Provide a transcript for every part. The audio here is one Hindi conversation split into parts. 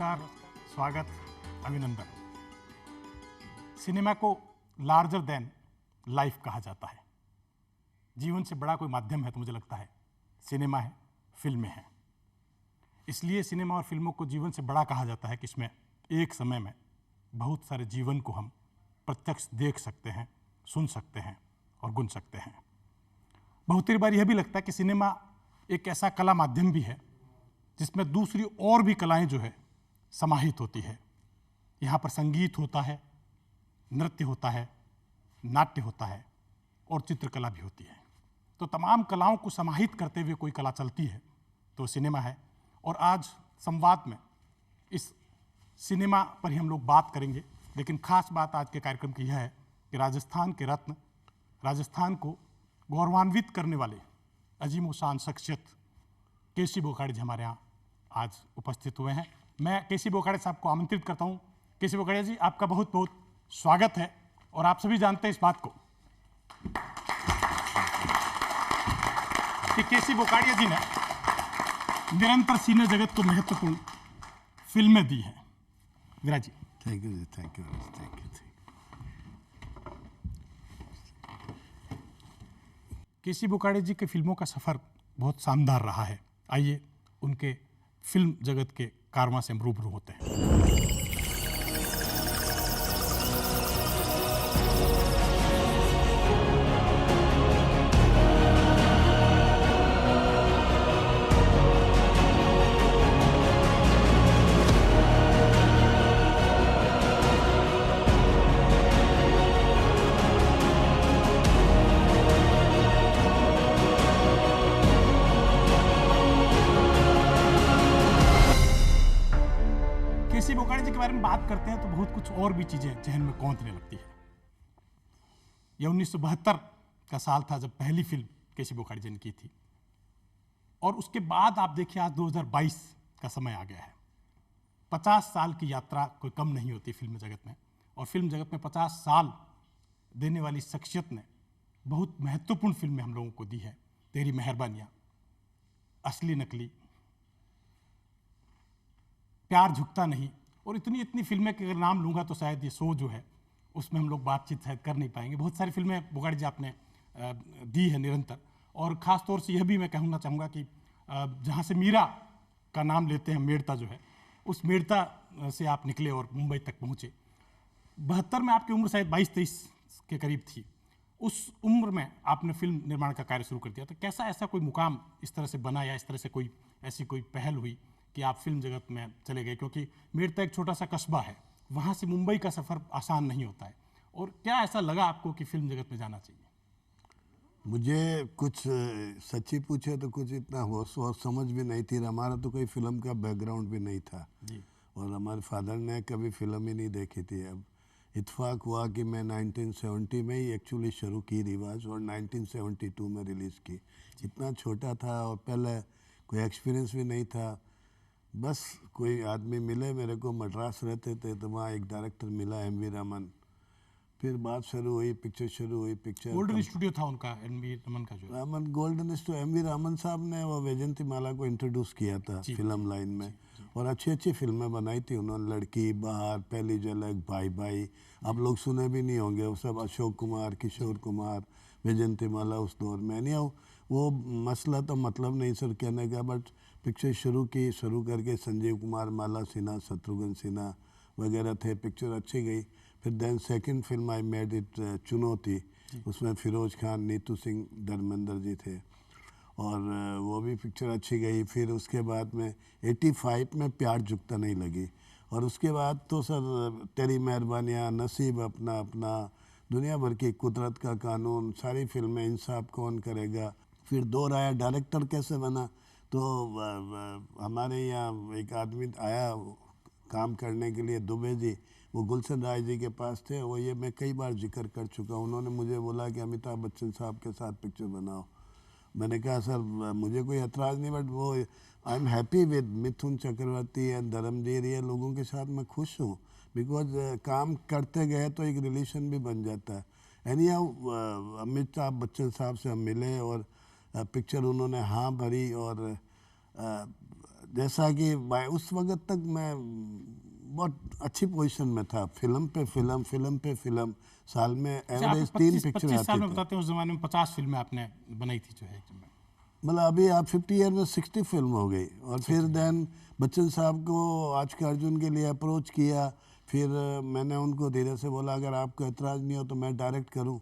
नमस्कार, स्वागत, अभिनंदन। सिनेमा को लार्जर देन लाइफ कहा जाता है। जीवन से बड़ा कोई माध्यम है तो मुझे लगता है सिनेमा है, फिल्में हैं। इसलिए सिनेमा और फिल्मों को जीवन से बड़ा कहा जाता है कि इसमें एक समय में बहुत सारे जीवन को हम प्रत्यक्ष देख सकते हैं, सुन सकते हैं और गुन सकते हैं। बहुत ही बार यह भी लगता है कि सिनेमा एक ऐसा कला माध्यम भी है जिसमें दूसरी और भी कलाएं जो है समाहित होती है। यहाँ पर संगीत होता है, नृत्य होता है, नाट्य होता है और चित्रकला भी होती है। तो तमाम कलाओं को समाहित करते हुए कोई कला चलती है तो सिनेमा है। और आज संवाद में इस सिनेमा पर ही हम लोग बात करेंगे, लेकिन खास बात आज के कार्यक्रम की यह है कि राजस्थान के रत्न, राजस्थान को गौरवान्वित करने वाले अजीम शान शख्सियत केसी बोकाड़े जी हमारे यहाँ आज उपस्थित हुए हैं। मैं केसी बोकाड़े साहब को आमंत्रित करता हूँ। केसी बोकाड़े जी, आपका बहुत बहुत स्वागत है। और आप सभी जानते हैं इस बात को कि केसी बोकाड़िया जी ने निरंतर सिने जगत को महत्वपूर्ण फिल्में दी हैं। Viraj ji, thank you, thank you, thank you. KC Bokade ji के फिल्मों का सफ़र बहुत शानदार रहा है। आइए उनके फिल्म जगत के कारवां से हम रूबरू होते हैं। केसी बोकाड़े जी के बारे में बात करते हैं तो बहुत कुछ और भी चीजें जहन में कौंधने लगती है। यह 1972 का साल था जब पहली फिल्म केसी बोकाड़े जी ने की थी। और उसके बाद आप देखिए आज 2022 का समय आ गया है। 50 साल की यात्रा कोई कम नहीं होती फिल्म जगत में। और फिल्म जगत में 50 साल देने वाली शख्सियत ने बहुत महत्वपूर्ण फिल्में हम लोगों को दी है। तेरी मेहरबानियाँ, असली नकली, प्यार झुकता नहीं और इतनी फिल्में के अगर नाम लूँगा तो शायद ये शो जो है उसमें हम लोग बातचीत शायद कर नहीं पाएंगे। बहुत सारी फिल्में बोकाड़े जी आपने दी है निरंतर। और ख़ास तौर से यह भी मैं कहना चाहूँगा कि जहाँ से मीरा का नाम लेते हैं, मेड़ता जो है, उस मेड़ता से आप निकले और मुंबई तक पहुँचे। 72 में आपकी उम्र शायद 22-23 के करीब थी। उस उम्र में आपने फिल्म निर्माण का कार्य शुरू कर दिया। तो कैसा ऐसा कोई मुकाम इस तरह से बना या इस तरह से कोई ऐसी कोई पहल हुई कि आप फिल्म जगत में चले गए? क्योंकि मेड़ता एक छोटा सा कस्बा है, वहाँ से मुंबई का सफ़र आसान नहीं होता है। और क्या ऐसा लगा आपको कि फिल्म जगत में जाना चाहिए? मुझे कुछ सच्ची पूछे तो कुछ इतना होश समझ भी नहीं थी। हमारा तो कोई फिल्म का बैकग्राउंड भी नहीं था जी। और हमारे फादर ने कभी फिल्म ही नहीं देखी थी। अब इत्तेफाक हुआ कि मैं 1970 में ही एक्चुअली शुरू की रिवाज और 1972 में रिलीज़ की। इतना छोटा था और पहले कोई एक्सपीरियंस भी नहीं था। बस कोई आदमी मिले मेरे को, मद्रास रहते थे तो वहाँ एक डायरेक्टर मिला, एम.वी. रमन। फिर बात शुरू हुई, पिक्चर शुरू हुई। पिक्चर गोल्डन स्टूडियो था उनका, एम.वी. रमन का जो है। Raman golden studio, MV. Raman साहब ने वो वैजयंती माला को इंट्रोड्यूस किया था फिल्म लाइन में। और अच्छी अच्छी फिल्में बनाई थी उन्होंने। लड़की, बाहर, पहली झलक, भाई भाई, आप लोग सुने भी नहीं होंगे वो सब। अशोक कुमार, किशोर कुमार, वैजयंती माला उस दौर में नहीं। वो मसला तो मतलब नहीं सर कहने का, बट पिक्चर शुरू करके संजीव कुमार, माला सिन्हा, शत्रुघ्न सिन्हा वगैरह थे। पिक्चर अच्छी गई। फिर then second film I made it Chunauti, उसमें फिरोज खान, नीतू सिंह, धर्मेंद्र जी थे और वो भी पिक्चर अच्छी गई। फिर उसके बाद में 85 में प्यार झुकता नहीं लगी। और उसके बाद तो सर तेरी मेहरबानियाँ, नसीब अपना अपना, दुनिया भर की, कुदरत का कानून, सारी फिल्में, इंसाफ कौन करेगा। फिर दौर आया डायरेक्टर कैसे बना। तो हमारे यहाँ एक आदमी आया काम करने के लिए, दुबे जी। वो गुलशन राय जी के पास थे। वो ये मैं कई बार जिक्र कर चुका हूँ। उन्होंने मुझे बोला कि अमिताभ बच्चन साहब के साथ पिक्चर बनाओ। मैंने कहा सर मुझे कोई एतराज़ नहीं, बट वो I am happy with Mithun Chakraborty and धर्मजीर, ये लोगों के साथ मैं खुश हूँ। बिकॉज काम करते गए तो एक रिलेशन भी बन जाता है। एनी अमिताभ बच्चन साहब से हम मिले और पिक्चर उन्होंने हाँ भरी। और जैसा कि उस वक्त तक मैं बहुत अच्छी पोजीशन में था, फिल्म पे फिल्म, साल में एवरेज 3 पिक्चर 25 साल आती में थी। बताते हैं, उस जमाने में 50 फिल्में आपने बनाई थी जो है। मतलब अभी आप 50 ईयर में 60 फिल्म हो गई। और फिर देन बच्चन साहब को आज के अर्जुन के लिए अप्रोच किया। फिर मैंने उनको धीरे से बोला अगर आपको एतराज़ नहीं हो तो मैं डायरेक्ट करूं।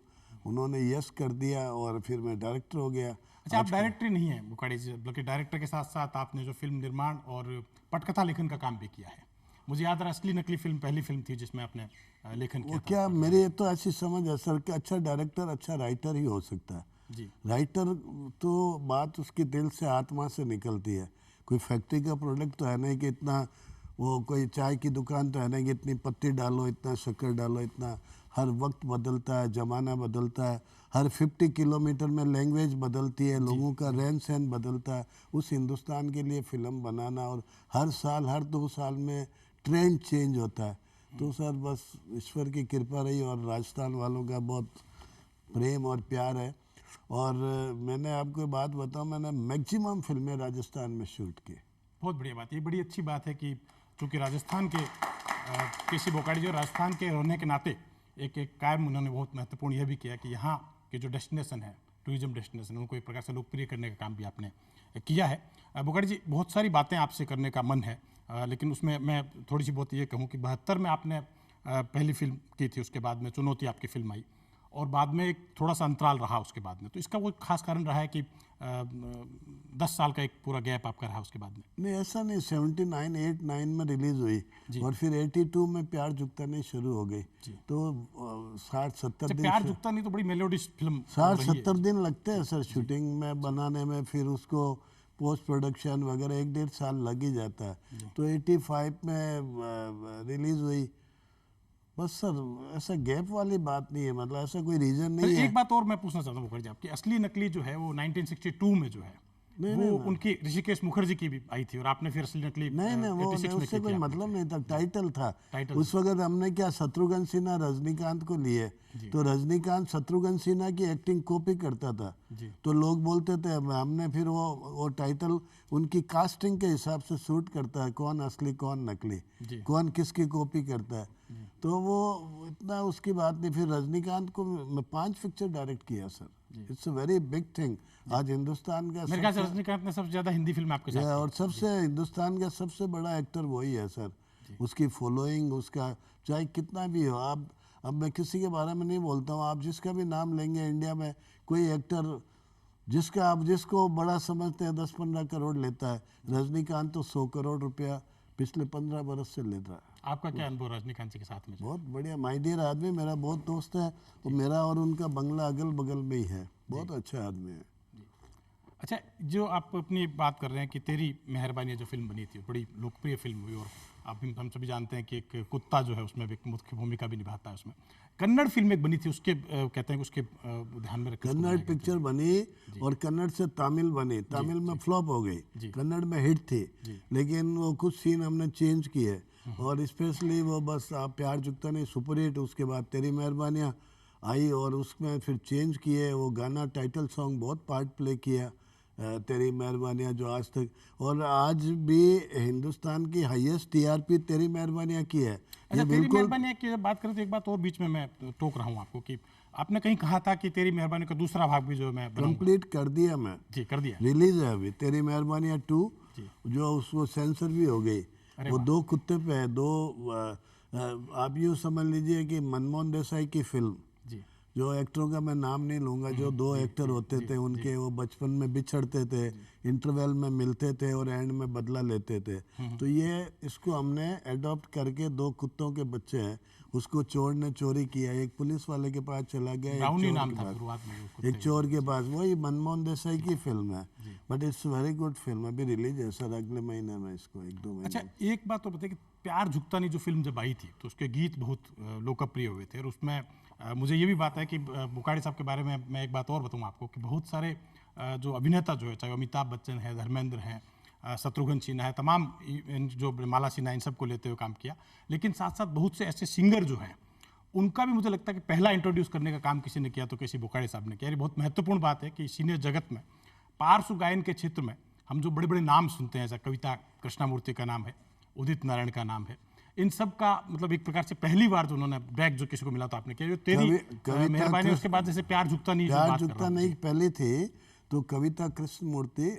उन्होंने यस कर दिया और फिर मैं डायरेक्टर हो गया। अच्छा, आप डायरेक्टर ही नहीं है बुखाड़ी जी, बल्कि डायरेक्टर के साथ साथ आपने जो फिल्म निर्माण और पटकथा लेखन का काम भी किया है। मुझे याद रहा असली नकली फिल्म पहली फिल्म थी जिसमें आपने लेखन किया वो था। क्या, मेरी तो ऐसी समझ है सर कि अच्छा डायरेक्टर अच्छा राइटर ही हो सकता है। जी राइटर तो बात उसकी दिल से आत्मा से निकलती है। कोई फैक्ट्री का प्रोडक्ट तो है नहीं कि इतना, वो कोई चाय की दुकान तो है नहीं कि इतनी पत्ती डालो, इतना शक्कर डालो, इतना। हर वक्त बदलता है, ज़माना बदलता है, हर 50 किलोमीटर में लैंग्वेज बदलती है, लोगों का रहन सहन बदलता है। उस हिंदुस्तान के लिए फ़िल्म बनाना, और हर साल हर 2 साल में ट्रेंड चेंज होता है। तो सर बस ईश्वर की कृपा रही और राजस्थान वालों का बहुत प्रेम और प्यार है। और मैंने आपको बात बताऊं, मैंने मैक्सिमम फिल्में राजस्थान में शूट की। बहुत बढ़िया बात, ये बड़ी अच्छी बात है कि चूँकि राजस्थान के केसी बोकाड़ी जो राजस्थान के होने के नाते एक कायम उन्होंने बहुत महत्वपूर्ण यह भी किया कि यहाँ के जो डेस्टिनेशन है, टूरिज्म डेस्टिनेशन, उनको एक प्रकार से लोकप्रिय करने का काम भी आपने किया है। बोकाड़ी जी, बहुत सारी बातें आपसे करने का मन है, लेकिन उसमें मैं थोड़ी सी बहुत ये कहूँ कि 72 में आपने पहली फिल्म की थी, उसके बाद में चुनौती आपकी फिल्म आई, और बाद में एक थोड़ा सा अंतराल रहा उसके बाद में। तो इसका वो खास कारण रहा है कि 10 साल का एक पूरा गैप आपका रहा उसके बाद में? नहीं ऐसा नहीं, 79 89 में रिलीज हुई और फिर 82 में प्यार झुकता नहीं शुरू हो गई। तो 60-70 दिन, प्यार झुकता नहीं तो बड़ी मेलोडियस फिल्म 60-70 दिन लगते हैं सर शूटिंग में, बनाने में, फिर उसको पोस्ट प्रोडक्शन वगैरह 1-1.5 साल लग ही जाता है। तो 85 में रिलीज हुई। बस सर ऐसा गैप वाली बात नहीं है, मतलब ऐसा कोई रीजन नहीं है। एक बात और मैं पूछना चाहता हूँ मुखर्जी, आपकी असली नकली जो है वो 1962 में जो है वो उनकी ऋषिकेश मुखर्जी की भी आई थी, और आपने फिर असली नकली नहीं वो 86 में उससे की कोई थी मतलब नहीं था, टाइटल था। टाइटल उस वक्त हमने क्या शत्रुघ्न सिन्हा रजनीकांत को लिए, तो रजनीकांत शत्रुघ्न सिन्हा की एक्टिंग कॉपी करता था। तो लोग बोलते थे, हमने फिर वो टाइटल उनकी कास्टिंग के हिसाब से शूट करता है, कौन असली कौन नकली, कौन किसकी कॉपी करता है। तो वो इतना उसकी बात नहीं। फिर रजनीकांत को मैं 5 पिक्चर डायरेक्ट किया sir. It's a very big thing. आज हिंदुस्तान का मेरे ख्याल से रजनीकांत ने सबसे ज्यादा हिंदी फिल्म आपके साथ और सबसे हिंदुस्तान का सबसे बड़ा एक्टर वही है सर। उसकी फॉलोइंग, उसका चाहे कितना भी हो, आप अब मैं किसी के बारे में नहीं बोलता हूँ, आप जिसका भी नाम लेंगे इंडिया में कोई एक्टर जिसका आप जिसको बड़ा समझते हैं 10-15 करोड़ लेता है, रजनीकांत तो 100 करोड़ रुपया पिछले 15 बरस से लेता है। आपका क्या अनुभव रजनीकांत जी के साथ में? बहुत बढ़िया, माय डियर आदमी, मेरा बहुत दोस्त है, और मेरा और उनका बंगला अगल बगल में ही है। बहुत अच्छा आदमी है। अच्छा, जो आप अपनी बात कर रहे हैं कि तेरी मेहरबानी जो फिल्म बनी थी बड़ी लोकप्रिय फिल्म हुई, और आप हम सभी जानते हैं कि एक कुत्ता जो है उसमें एक मुख्य भूमिका भी निभाता है उसमें। कन्नड़ फिल्म एक बनी थी, उसके कहते हैं कि उसके ध्यान में रख कन्नड़ पिक्चर बनी और कन्नड़ से तमिल बनी। तमिल में फ्लॉप हो गई, कन्नड़ में हिट थी, लेकिन वो कुछ सीन हमने चेंज किए, और स्पेशली वो बस आप प्यार झुकता नहीं सुपर हिट, उसके बाद तेरी मेहरबानियाँ आई और उसमें फिर चेंज किए। वो गाना टाइटल सॉन्ग बहुत पार्ट प्ले किया, तेरी मेहरबानियाँ, जो आज तक और आज भी हिंदुस्तान की हाईएस्ट टीआरपी तेरी मेहरबानियाँ की है। अच्छा, तेरी मेहरबानी की जब बात करें तो एक बात और बीच में मैं टोक रहा हूँ आपको कि आपने कहीं कहा था कि तेरी मेहरबानी का दूसरा भाग भी जो मैं कंप्लीट कर दिया मैं। जी, कर दिया, रिलीज है अभी तेरी मेहरबानियाँ 2, जो उसको सेंसर भी हो गई। वो 2 कुत्ते पे है, 2 आप यूँ समझ लीजिए कि मनमोहन देसाई की फिल्म, जो एक्टरों का मैं नाम नहीं लूँगा, जो 2 एक्टर होते थे उनके, वो बचपन में बिछड़ते थे, इंटरवल में मिलते थे और एंड में बदला लेते थे। तो ये इसको हमने एडॉप्ट करके 2 कुत्तों के बच्चे हैं, उसको चोर ने चोरी किया, एक पुलिस वाले के पास चला गया, एक चोर के पास। वही मनमोहन देसाई की फिल्म है, but it's very good film. अभी रिलीज है सर अगले महीने में, इसको 1-2 महीने। अच्छा, एक बात तो बताइए कि प्यार झुकता नहीं जो फिल्म जब आई थी तो उसके गीत बहुत लोकप्रिय हुए थे, और उसमें मुझे ये भी बात है कि बुखाड़ी साहब के बारे में मैं एक बात और बताऊँ आपको कि बहुत सारे जो अभिनेता जो है, चाहे अमिताभ बच्चन है, धर्मेंद्र हैं, शत्रुघ्न सिन्हा है, तमाम जो माला सिन्हा, इन सबको लेते हुए काम किया, लेकिन साथ साथ बहुत से ऐसे सिंगर जो हैं उनका भी मुझे लगता है कि पहला इंट्रोड्यूस करने का काम किसी ने किया तो केसी बोकाड़ी साहब ने किया। ये बहुत महत्वपूर्ण बात है कि सिने जगत में पार्श्व गायन के क्षेत्र में हम जो बड़े बड़े नाम सुनते हैं, जैसा कविता कृष्णमूर्ति का नाम है, उदित नारायण का नाम है, इन सब का मतलब एक प्रकार से पहली बार जो उन्होंने ब्रेक जो किसी को मिला तो आपने किया, जो तेरी मेहरबानी, उसके बाद जैसे प्यार झुकता नहीं, प्यार झुकता नहीं पहले थी, तो कविता कृष्णमूर्ति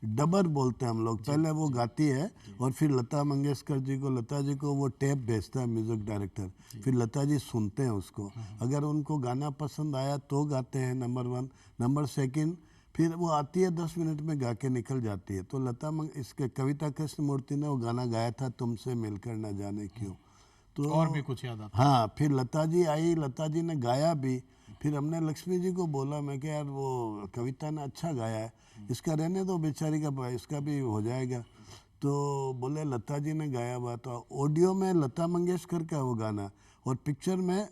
डबर बोलते हैं हम लोग, पहले वो गाती है और फिर लता मंगेशकर जी को, लता जी को वो टेप भेजता है म्यूजिक डायरेक्टर, फिर लता जी सुनते हैं उसको, अगर उनको गाना पसंद आया तो गाते हैं नंबर 1, नंबर 2 फिर वो आती है 10 मिनट में गा के निकल जाती है। तो इसके कविता कृष्णमूर्ति ने वो गाना गाया था, तुमसे मिलकर न जाने क्यों, तो और भी कुछ याद आता? हाँ, फिर लता जी आई, लता जी ने गाया भी, फिर हमने लक्ष्मी जी को बोला, मैं कि यार वो कविता ने अच्छा गाया है, इसका रहने दो, बेचारी का इसका भी हो जाएगा। तो बोले लता जी ने गाया हुआ, तो ऑडियो में लता मंगेशकर का वो गाना और पिक्चर में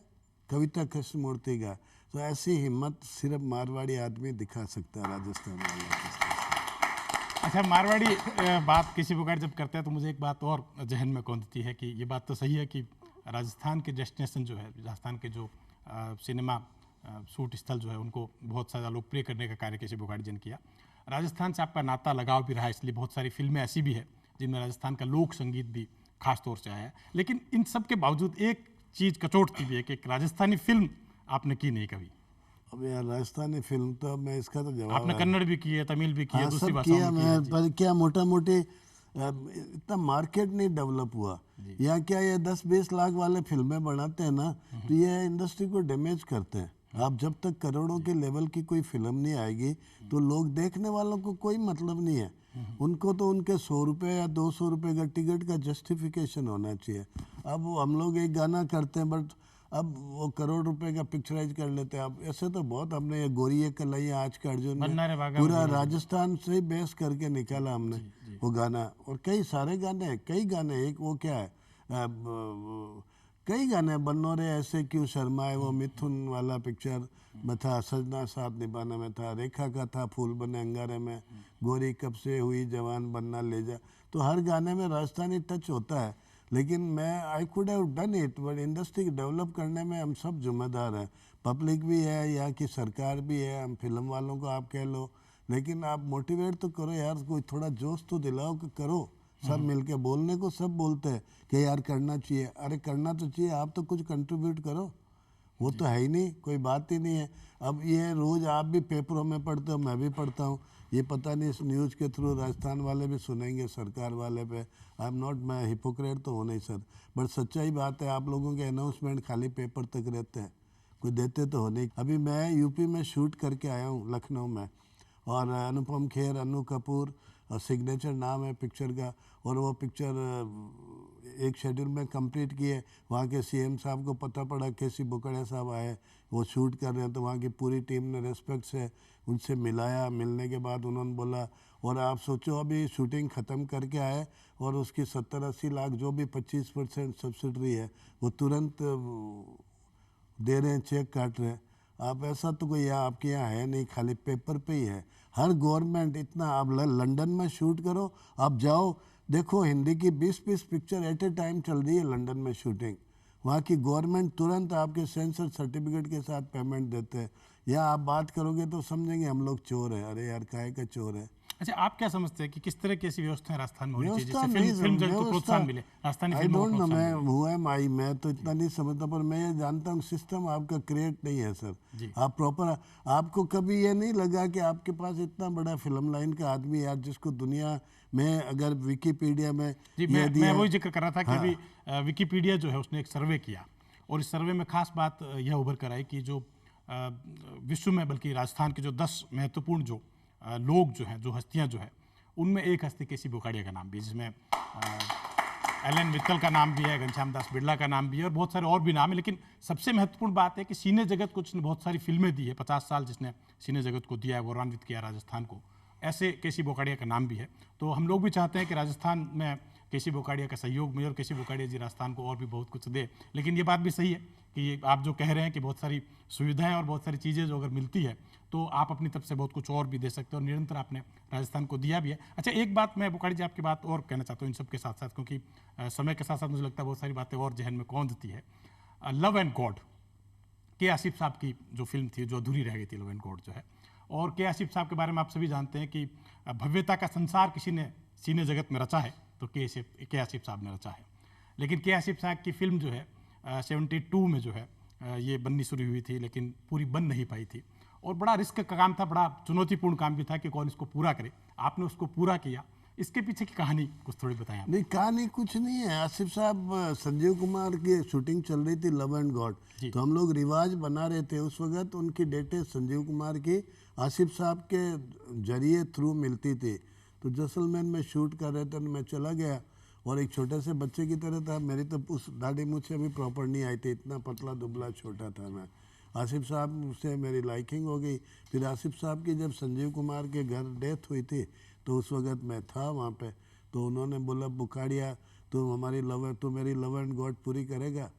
कविता कृष्णमूर्ति का, तो ऐसी हिम्मत सिर्फ मारवाड़ी आदमी दिखा सकता है, राजस्थान वाला। अच्छा, मारवाड़ी बात किसी प्रकार जब करते हैं तो मुझे एक बात और जहन में कौंधती है कि ये बात तो सही है कि राजस्थान के डेस्टिनेशन जो है, राजस्थान के जो सिनेमा शूट स्थल जो है, उनको बहुत ज़्यादा लोकप्रिय करने का कार्य केसी बोगाड़ी जी ने किया। राजस्थान से आपका नाता लगाव भी रहा है, इसलिए बहुत सारी फिल्में ऐसी भी है जिनमें राजस्थान का लोक संगीत भी खास तौर से आया है। लेकिन इन सब के बावजूद एक चीज़ कचोटती भी है कि एक राजस्थानी फिल्म आपने की नहीं कभी। अब यार राजस्थानी फिल्म तो मैं इसका तो जवाब, आपने कन्नड़ भी की है, तमिल भी की है, दूसरी सब भाषाओं किया में मैं, पर क्या मोटा मोटी इतना मार्केट नहीं डेवलप हुआ यहाँ। क्या ये 10-20 लाख वाले फिल्में बनाते हैं ना, तो ये इंडस्ट्री को डैमेज करते हैं। आप जब तक करोड़ों के लेवल की कोई फिल्म नहीं आएगी तो लोग देखने वालों को कोई मतलब नहीं है, उनको तो उनके 100 रुपये या 200 रुपये का टिकट का जस्टिफिकेशन होना चाहिए। अब हम लोग एक गाना करते हैं, बट अब वो करोड़ रुपए का पिक्चराइज कर लेते हैं। अब ऐसे तो बहुत हमने, ये गोरी कलैया आज का अर्जुन में पूरा राजस्थान से ही बेस करके निकाला हमने वो गाना, और कई सारे गाने, कई गाने, एक वो क्या है, कई गाने बन्नो रे ऐसे क्यों शर्माए, वो मिथुन वाला पिक्चर में था, सजना साथ निभाना में था, रेखा का था फूल बने अंगारे में, गोरी कब से हुई जवान बनना ले जा। तो हर गाने में राजस्थानी टच होता है, लेकिन मैं I could have done it, but industry develop करने में हम सब जिम्मेदार हैं, पब्लिक भी है, यहाँ की सरकार भी है, हम फिल्म वालों को आप कह लो, लेकिन आप मोटिवेट तो करो यार, कोई थोड़ा जोश तो दिलाओ कि करो। सब मिलके, बोलने को सब बोलते हैं कि यार करना चाहिए, अरे करना तो चाहिए, आप तो कुछ कंट्रीब्यूट करो, वो तो है ही नहीं, कोई बात ही नहीं है। अब ये रोज़ आप भी पेपरों में पढ़ते हो, मैं भी पढ़ता हूँ, ये पता नहीं इस न्यूज़ के थ्रू राजस्थान वाले भी सुनेंगे सरकार वाले पे, आई एम नॉट, मैं हिपोक्रेट तो हो नहीं सर, बट सच्चाई बात है, आप लोगों के अनाउंसमेंट खाली पेपर तक रहते हैं, कोई देते तो हो नहीं। अभी मैं यूपी में शूट करके आया हूँ लखनऊ में, और अनुपम खेर, अनु कपूर, और सिग्नेचर नाम है पिक्चर का, और वो पिक्चर एक शेड्यूल में कंप्लीट किए। वहाँ के सीएम साहब को पता पड़ा केसी बोकाड़िया साहब आए, वो शूट कर रहे हैं, तो वहाँ की पूरी टीम ने रिस्पेक्ट से उनसे मिलाया, मिलने के बाद उन्होंने बोला, और आप सोचो अभी शूटिंग ख़त्म करके आए और उसकी 70-80 लाख जो भी 25% सब्सिडी है वो तुरंत दे रहे हैं, चेक काट रहे हैं। आप ऐसा तो कोई यहाँ आपके यहाँ है नहीं, खाली पेपर पे ही है। हर गवर्नमेंट इतना, आप लंदन में शूट करो, आप जाओ देखो, हिंदी की 20-20 पिक्चर एट ए टाइम चल रही है लंदन में शूटिंग, वहाँ की गवर्नमेंट तुरंत आपके सेंसर सर्टिफिकेट के साथ पेमेंट देते हैं। यहाँ आप बात करोगे तो समझेंगे हम लोग चोर हैं, अरे यार काहे का चोर है। अच्छा, आप क्या समझते हैं कि किस तरह की ऐसी व्यवस्था है राजस्थान में होनी चाहिए जिससे फिल्म जगत को प्रोत्साहन मिले, राजस्थानी फिल्मों को प्रोत्साहन मिले? मैं हुआ माई, मैं तो इतना नहीं समझता, पर मैं ये जानता हूँ सिस्टम आपका क्रिएट नहीं है सर, आप प्रॉपर, आपको कभी ये नहीं लगा कि आपके पास इतना बड़ा फिल्म लाइन का आदमी यार, जिसको दुनिया में अगर विकीपीडिया में जी, मैं वही जिक्र कर रहा था कि अभी विकीपीडिया जो है उसने एक सर्वे किया, और इस सर्वे में खास बात यह उभर कर आई कि जो विश्व में, बल्कि राजस्थान के जो 10 महत्वपूर्ण जो लोग जो हैं, जो हस्तियां जो है, उनमें एक हस्ती केसी बोकाड़िया का नाम भी है, जिसमें एलन मित्तल का नाम भी है, घनश्याम दास बिरला का नाम भी है, और बहुत सारे और भी नाम है। लेकिन सबसे महत्वपूर्ण बात है कि सिने जगत को जिसने बहुत सारी फिल्में दी है, 50 साल जिसने सिने जगत को दिया है, गौरवान्वित किया राजस्थान को, ऐसे केसी बोकाड़िया का नाम भी है। तो हम लोग भी चाहते हैं कि राजस्थान में केसी बोकाड़िया का सहयोग मिले और केसी बोकाड़िया जी राजस्थान को और भी बहुत कुछ दे। लेकिन ये बात भी सही है कि ये आप जो कह रहे हैं कि बहुत सारी सुविधाएं और बहुत सारी चीज़ें जो अगर मिलती है तो आप अपनी तरफ से बहुत कुछ और भी दे सकते हैं, और निरंतर आपने राजस्थान को दिया भी है। अच्छा, एक बात मैं बोकाड़ी जी आपकी बात और कहना चाहता हूँ इन सब के साथ साथ, क्योंकि समय के साथ साथ मुझे लगता है बहुत सारी बातें और जहन में कौंधती है। लव एंड गॉड के आसिफ साहब की जो फिल्म थी, जो अधूरी रह गई थी, लव एंड गॉड जो है, और के आसिफ साहब के बारे में आप सभी जानते हैं कि भव्यता का संसार किसी ने सिने जगत में रचा है तो के आसिफ साहब ने रचा है। लेकिन के आसिफ साहब की फिल्म जो है 72 में जो है ये बननी शुरू हुई थी, लेकिन पूरी बन नहीं पाई थी और बड़ा रिस्क का काम था, बड़ा चुनौतीपूर्ण काम भी था कि कौन इसको पूरा करे। आपने उसको पूरा किया, इसके पीछे की कहानी कुछ थोड़ी बताएं आप। नहीं, कहानी कुछ नहीं है। आसिफ साहब, संजीव कुमार की शूटिंग चल रही थी लव एंड गॉड, तो हम लोग रिवाज बना रहे थे उस वक्त। उनकी डेटें संजीव कुमार की आसिफ साहब के जरिए थ्रू मिलती थी, तो जैसलमेर में शूट कर रहे थे, मैं चला गया और एक छोटे से बच्चे की तरह था। मेरी तो उस दाढ़ी मुझसे अभी प्रॉपर नहीं आई थी, इतना पतला दुबला छोटा था मैं। आसिफ साहब से मेरी लाइकिंग हो गई। फिर आसिफ साहब की जब संजीव कुमार के घर डेथ हुई थी तो उस वक्त मैं था वहाँ पे, तो उन्होंने बोला बुखाड़िया तो मेरी लव एंड गॉड पूरी करेगा।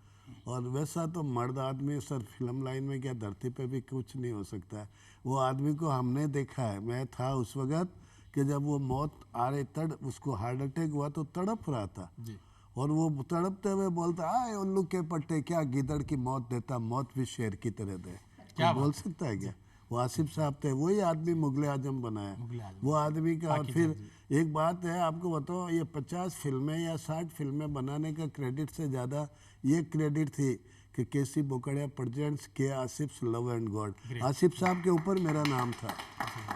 और वैसा तो मर्द आदमी सर फिल्म लाइन में क्या धरती पे भी कुछ नहीं हो सकता है। वो आदमी को हमने देखा है, मैं था उस वक्त कि जब वो मौत आ रही उसको हार्ट अटैक हुआ तो तड़प रहा था जी। और वो तड़पते हुए बोलता आए उल्लू के पट्टे क्या गिदड़ की मौत देता, मौत भी शेर की तरह दे। क्या बोल सकता है क्या? वो आसिफ साहब थे, वही आदमी मुगले आजम बनाया वो आदमी का। और फिर एक बात है आपको बताओ, ये 50 फिल्में या 60 फिल्में बनाने का क्रेडिट से ज़्यादा ये क्रेडिट थी कि केसी बोकड़िया प्रेजेंट्स के Asif love and God, Asif साहब के ऊपर मेरा नाम था।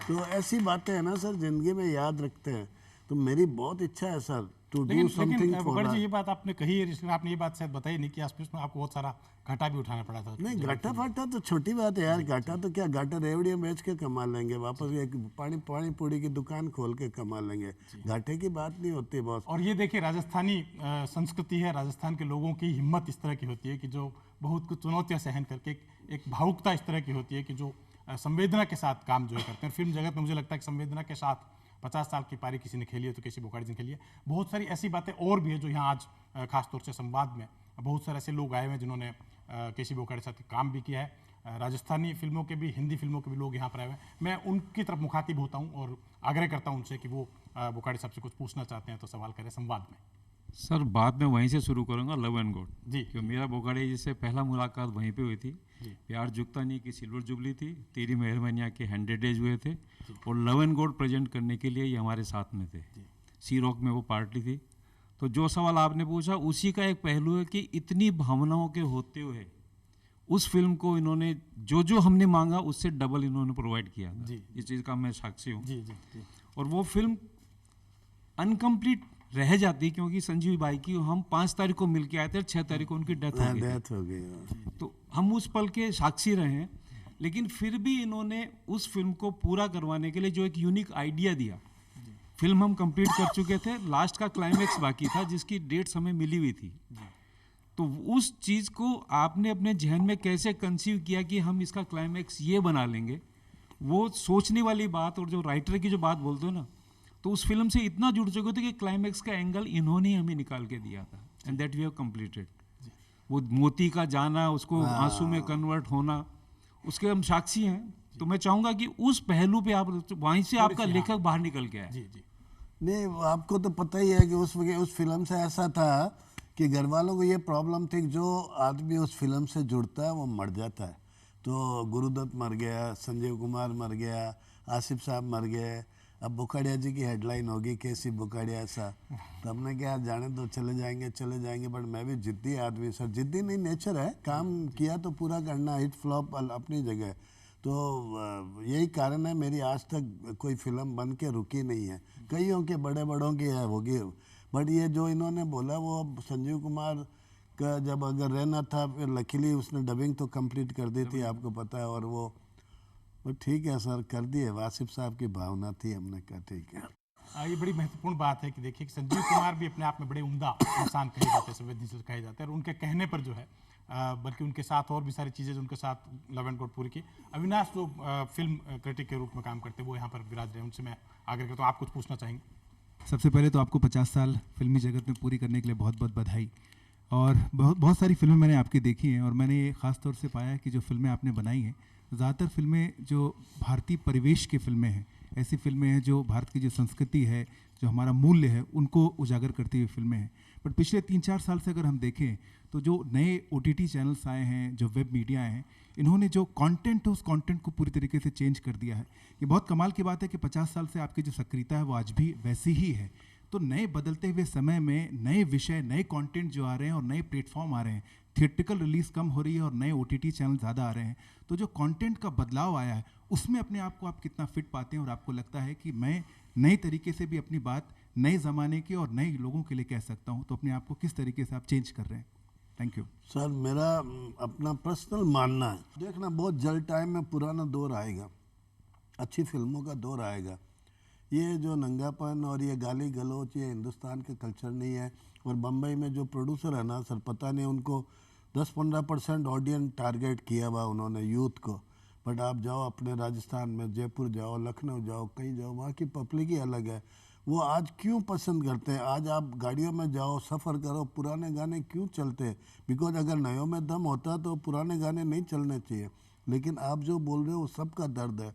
तो ऐसी बातें हैं ना सर, जिंदगी में याद रखते हैं। तो मेरी बहुत इच्छा है sir to do something for जी। ये बात आपने कही है, इसलिए आपने ये बात शायद बताई नहीं कि आसपास में आपको बहुत सारा घाटा भी उठाना पड़ा था। नहीं, घाटा फाटा तो छोटी बात है यार। घाटा तो क्या, घाटा रेवड़ियाँ बेच के कमा लेंगे, वापस एक पानी पूड़ी की दुकान खोल के कमा लेंगे, घाटे की बात नहीं होती बॉस। और ये देखिए राजस्थानी संस्कृति है, राजस्थान के लोगों की हिम्मत इस तरह की होती है कि जो बहुत कुछ चुनौतियाँ सहन करके एक भावुकता इस तरह की होती है कि जो संवेदना के साथ काम जो है करते हैं। फिल्म जगत में मुझे लगता है कि संवेदना के साथ 50 साल की पारी किसी ने खेली है तो केसी बोकाड़ी जी ने खेली है। बहुत सारी ऐसी बातें और भी है जो यहाँ आज खासतौर से संवाद में बहुत सारे ऐसे लोग आए हुए हैं जिन्होंने केसी बोकाड़ी के साथ काम भी किया है। राजस्थानी फिल्मों के भी, हिंदी फिल्मों के भी लोग यहाँ पर आए हुए हैं। मैं उनकी तरफ मुखातिब होता हूँ और आग्रह करता हूँ उनसे कि वो बोकाड़ी साहब से कुछ पूछना चाहते हैं तो सवाल करें संवाद में। सर बात मैं वहीं से शुरू करूंगा, लव एंड गॉड जी। क्योंकि मेरा बोकाड़ी जी से पहला मुलाकात वहीं पे हुई थी। प्यार झुकता नहीं की सिल्वर जुबली थी, तेरी मेहरबानियाँ के 100 डेज हुए थे और लव एंड गॉड प्रेजेंट करने के लिए ये हमारे साथ में थे। सी रॉक में वो पार्टी थी। तो जो सवाल आपने पूछा उसी का एक पहलू है कि इतनी भावनाओं के होते हुए उस फिल्म को इन्होंने जो हमने मांगा उससे डबल इन्होंने प्रोवाइड किया था। इस चीज़ का मैं साक्षी हूँ। और वो फिल्म अनकम्प्लीट रह जाती क्योंकि संजीव भाई की हम 5 तारीख को मिलके आए थे, 6 तारीख को उनकी डेथ हो गई। तो हम उस पल के साक्षी रहे हैं। लेकिन फिर भी इन्होंने उस फिल्म को पूरा करवाने के लिए जो एक यूनिक आइडिया दिया, फिल्म हम कंप्लीट कर चुके थे, लास्ट का क्लाइमैक्स बाकी था जिसकी डेट्स हमें मिली हुई थी। तो उस चीज़ को आपने अपने जहन में कैसे कंसीव किया कि हम इसका क्लाइमैक्स ये बना लेंगे, वो सोचने वाली बात। और जो राइटर की जो बात बोलते हो ना, तो उस फिल्म से इतना जुड़ चुके थे कि क्लाइमैक्स का एंगल इन्होंने हमें निकाल के दिया था and that we have completed. वो मोती का जाना, उसको आंसू में कन्वर्ट होना, उसके हम साक्षी हैं। तो मैं चाहूँगा कि उस पहलू पे आप वहीं से आपका लेखक बाहर निकल के आए। नहीं, आपको तो पता ही है कि उस फिल्म से ऐसा था कि घर वालों को ये प्रॉब्लम थी कि जो आदमी उस फिल्म से जुड़ता है वो मर जाता है। तो गुरुदत्त मर गया, संजीव कुमार मर गया, आसिफ साहब मर गए, अब बोकाड़िया जी की हेडलाइन होगी केसी बोकाड़िया ऐसा। तो हमने क्या जाने दो, चले जाएंगे। बट मैं भी जिद्दी आदमी सर, जिद्दी नहीं नेचर है, काम किया तो पूरा करना, हिट फ्लॉप अपनी जगह। तो यही कारण है मेरी आज तक कोई फिल्म बन के रुकी नहीं है। कईयों के बड़ों की है होगी, बट ये जो इन्होंने बोला वो संजीव कुमार का जब अगर रहना था, फिर लकीली उसने डबिंग तो कंप्लीट कर दी थी, आपको पता है। और वो ठीक है सर, कर दिए। आसिफ साहब की भावना थी, हमने कहा ठीक है। ये बड़ी महत्वपूर्ण बात है कि देखिए संजीव कुमार भी अपने आप में बड़े उम्दा इंसान कहे जाते हैं, संवेदनशील कहे जाते हैं। और उनके कहने पर जो है बल्कि उनके साथ और भी सारी चीज़ें जो उनके साथ लव एंड गॉड पूरी की। अविनाश जो फिल्म क्रिटिक के रूप में काम करते हैं वो यहाँ पर विराज रहे हैं, उनसे मैं आग्रह करता हूँ, आप कुछ पूछना चाहेंगे? सबसे पहले तो आपको 50 साल फिल्मी जगत में पूरी करने के लिए बहुत बहुत बधाई। और बहुत सारी फिल्में मैंने आपकी देखी हैं और मैंने ये ख़ास तौर से पाया कि जो फिल्में आपने बनाई हैं ज़्यादातर फिल्में जो भारतीय परिवेश की फिल्में हैं, ऐसी फिल्में हैं जो भारत की जो संस्कृति है, जो हमारा मूल्य है उनको उजागर करती हुई फिल्में हैं। बट पिछले 3-4 साल से अगर हम देखें तो जो नए OTT चैनल्स आए हैं, जो वेब मीडिया हैं, इन्होंने जो कंटेंट है उस कंटेंट को पूरी तरीके से चेंज कर दिया है। ये बहुत कमाल की बात है कि 50 साल से आपकी जो सक्रियता है वो आज भी वैसी ही है। तो नए बदलते हुए समय में नए विषय, नए कंटेंट जो आ रहे हैं और नए प्लेटफॉर्म आ रहे हैं, थिएट्रिकल रिलीज कम हो रही है और नए OTT चैनल ज़्यादा आ रहे हैं, तो जो कंटेंट का बदलाव आया है उसमें अपने आप को आप कितना फिट पाते हैं और आपको लगता है कि मैं नए तरीके से भी अपनी बात नए ज़माने के और नए लोगों के लिए कह सकता हूँ, तो अपने आप को किस तरीके से आप चेंज कर रहे हैं? Thank you sir. मेरा अपना पर्सनल मानना है, देखना बहुत जल्द टाइम में पुराना दौर आएगा, अच्छी फिल्मों का दौर आएगा। ये जो नंगापन और ये गाली गलौच ये हिंदुस्तान का कल्चर नहीं है। और बम्बई में जो प्रोड्यूसर है ना सर, पता नहीं उनको 10-15% ऑडियंस टारगेट किया हुआ उन्होंने यूथ को। बट आप जाओ अपने राजस्थान में, जयपुर जाओ, लखनऊ जाओ, कहीं जाओ, वहाँ की पब्लिक ही अलग है। वो आज क्यों पसंद करते हैं? आज आप गाड़ियों में जाओ, सफ़र करो, पुराने गाने क्यों चलते हैं? बिकॉज अगर नयों में दम होता तो पुराने गाने नहीं चलने चाहिए। लेकिन आप जो बोल रहे हो वो सबका दर्द है,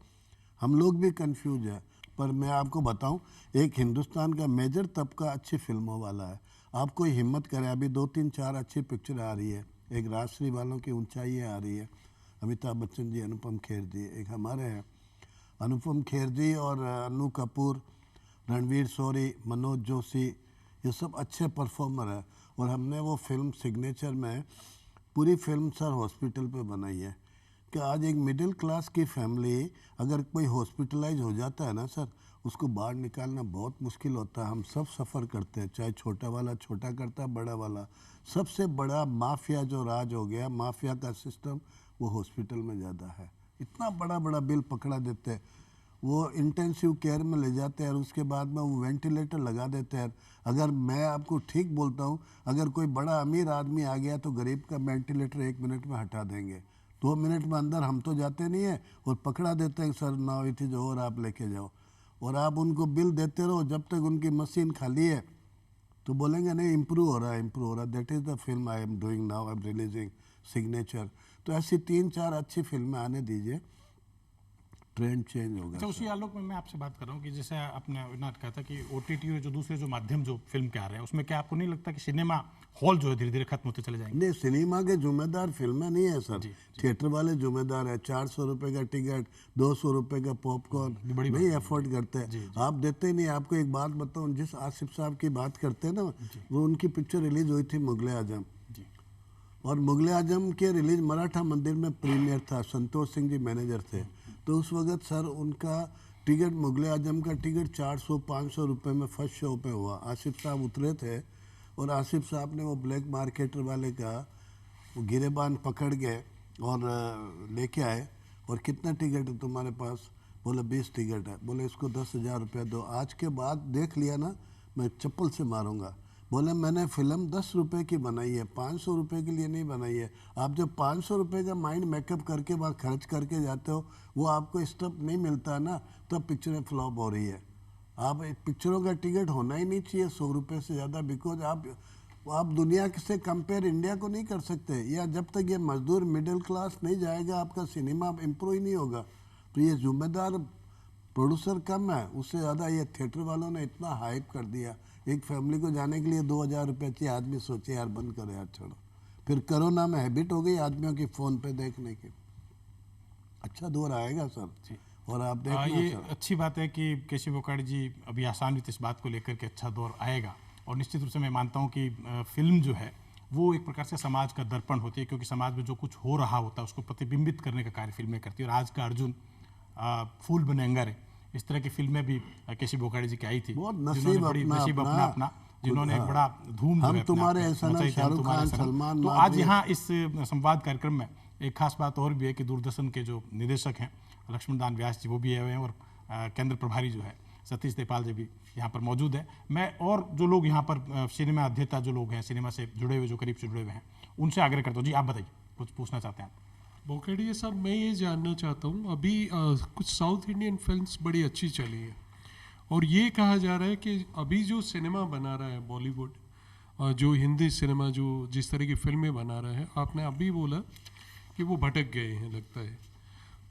हम लोग भी कंफ्यूज है। पर मैं आपको बताऊं, एक हिंदुस्तान का मेजर तबका अच्छी फिल्मों वाला है। आप कोई हिम्मत करे, अभी 2-3-4 अच्छी पिक्चर आ रही है। एक राजश्री वालों की ऊंचाइयाँ आ रही है, अमिताभ बच्चन जी, अनुपम खेर जी। एक हमारे हैं अनुपम खेर जी और अनु कपूर, रणवीर शोरी, मनोज जोशी, ये सब अच्छे परफॉर्मर है। और हमने वो फिल्म सिग्नेचर में पूरी फिल्म सर हॉस्पिटल पे बनाई है कि आज एक मिडिल क्लास की फैमिली अगर कोई हॉस्पिटलाइज हो जाता है ना सर, उसको बाहर निकालना बहुत मुश्किल होता है। हम सब सफ़र करते हैं, चाहे छोटा वाला छोटा करता है, बड़ा वाला। सबसे बड़ा माफिया जो राज हो गया, माफिया का सिस्टम, वो हॉस्पिटल में ज़्यादा है। इतना बड़ा बड़ा बिल पकड़ा देते हैं, वो इंटेंसिव केयर में ले जाते हैं और उसके बाद में वो वेंटिलेटर लगा देते हैं। अगर मैं आपको ठीक बोलता हूँ, अगर कोई बड़ा अमीर आदमी आ गया तो गरीब का वेंटिलेटर 1 मिनट में हटा देंगे, 2 मिनट में अंदर हम तो जाते नहीं है और पकड़ा देते हैं, sir now it is over, आप लेके जाओ। और आप उनको बिल देते रहो जब तक उनकी मशीन खाली है, तो बोलेंगे नहीं इम्प्रूव हो रहा है, इम्प्रूव हो रहा है। That is the film I am doing now, I am releasing signature. तो ऐसी 3-4 अच्छी फिल्में आने दीजिए, ट्रेंड चेंज होगा। अच्छा, उसी आलोक में मैं आपसे बात कर रहा हूँ कि जैसे आपने अविनाश कहा था कि OTT और जो दूसरे जो माध्यम जो फिल्म के आ रहे हैं, उसमें क्या आपको नहीं लगता कि सिनेमा हॉल जो है धीरे धीरे खत्म होते चले जाएंगे? नहीं, सिनेमा के जिम्मेदार फिल्में नहीं है सर, थिएटर वाले जिम्मेदार है। 400 रुपये का टिकट, 200 रुपये का पॉपकॉर्न नहीं अफोर्ड करते हैं। आप देते ही नहीं। आपको एक बात बताऊँ, जिस आसिफ साहब की बात करते हैं ना, वो उनकी पिक्चर रिलीज हुई थी मुगले आजम, और मुगले आजम के रिलीज मराठा मंदिर में प्रीमियर था, संतोष सिंह जी मैनेजर थे। तो उस वक्त सर उनका टिकट, मुगले आजम का टिकट 400-500 रुपये में फर्स्ट शो पे हुआ। आसिफ साहब उतरे थे और आसिफ साहब ने वो ब्लैक मार्केटर वाले का वो गिरेबान पकड़ गए और लेके आए, और कितना टिकट है तुम्हारे पास? बोले 20 टिकट है। बोले इसको 10,000 रुपया दो, आज के बाद देख लिया ना मैं चप्पल से मारूंगा। बोले मैंने फिल्म 10 रुपये की बनाई है, 500 रुपये के लिए नहीं बनाई है। आप जब 500 रुपये का माइंड मेकअप करके वहाँ खर्च करके जाते हो, वो आपको स्टफ नहीं मिलता है ना, तब पिक्चरें फ्लॉप हो रही है। आप पिक्चरों का टिकट होना ही नहीं चाहिए 100 रुपये से ज़्यादा, बिकॉज आप दुनिया से कंपेयर इंडिया को नहीं कर सकते। या जब तक ये मजदूर मिडिल क्लास नहीं जाएगा, आपका सिनेमा इम्प्रूव ही नहीं होगा। तो ये जिम्मेदार प्रोड्यूसर कम है, उससे ज़्यादा ये थिएटर वालों ने इतना हाइप कर दिया। एक फैमिली को जाने के लिए 2,000 रुपये चाहिए, आदमी सोचे यार बंद करो यार, छोड़ो। फिर कोरोना में हैबिट हो गई आदमियों की फ़ोन पे देखने की। अच्छा दौर आएगा सर, और आप देखना ये सर। अच्छी बात है कि केशव बोकार्ड जी अभी आसान भी इस बात को लेकर के अच्छा दौर आएगा। और निश्चित रूप से मैं मानता हूँ कि फिल्म जो है वो एक प्रकार से समाज का दर्पण होती है, क्योंकि समाज में जो कुछ हो रहा होता है उसको प्रतिबिंबित करने का कार्य फिल्में करती है। और आज का अर्जुन, फूल बने अंगारे, इस तरह की फिल्में भी केशव बोकार्ड जी की आई थी, बहुत जिन्होंने बड़ी नसीब अपना जिन्होंने एक बड़ा धूम हम तुम्हारे ऐसा ना, शाहरुख खान, सलमान। तो आज यहाँ इस संवाद कार्यक्रम में एक खास बात और भी है कि दूरदर्शन के जो निदेशक हैं लक्ष्मण दान व्यास जी, वो भी आए हुए हैं, और केंद्र प्रभारी जो है सतीश देपाल जी भी यहाँ पर मौजूद है। मैं और जो लोग यहाँ पर सिनेमा अध्येता जो लोग हैं, सिनेमा से जुड़े हुए, जो करीब से जुड़े हुए हैं, उनसे आग्रह करता हूँ। जी आप बताइए, कुछ पूछना चाहते हैं आप? बोकार्ड साहब, मैं ये जानना चाहता हूँ, अभी कुछ साउथ इंडियन फिल्म्स बड़ी अच्छी चली है, और ये कहा जा रहा है कि अभी जो सिनेमा बना रहा है बॉलीवुड, जो हिंदी सिनेमा जो जिस तरह की फिल्में बना रहा है, आपने अभी बोला कि वो भटक गए हैं लगता है।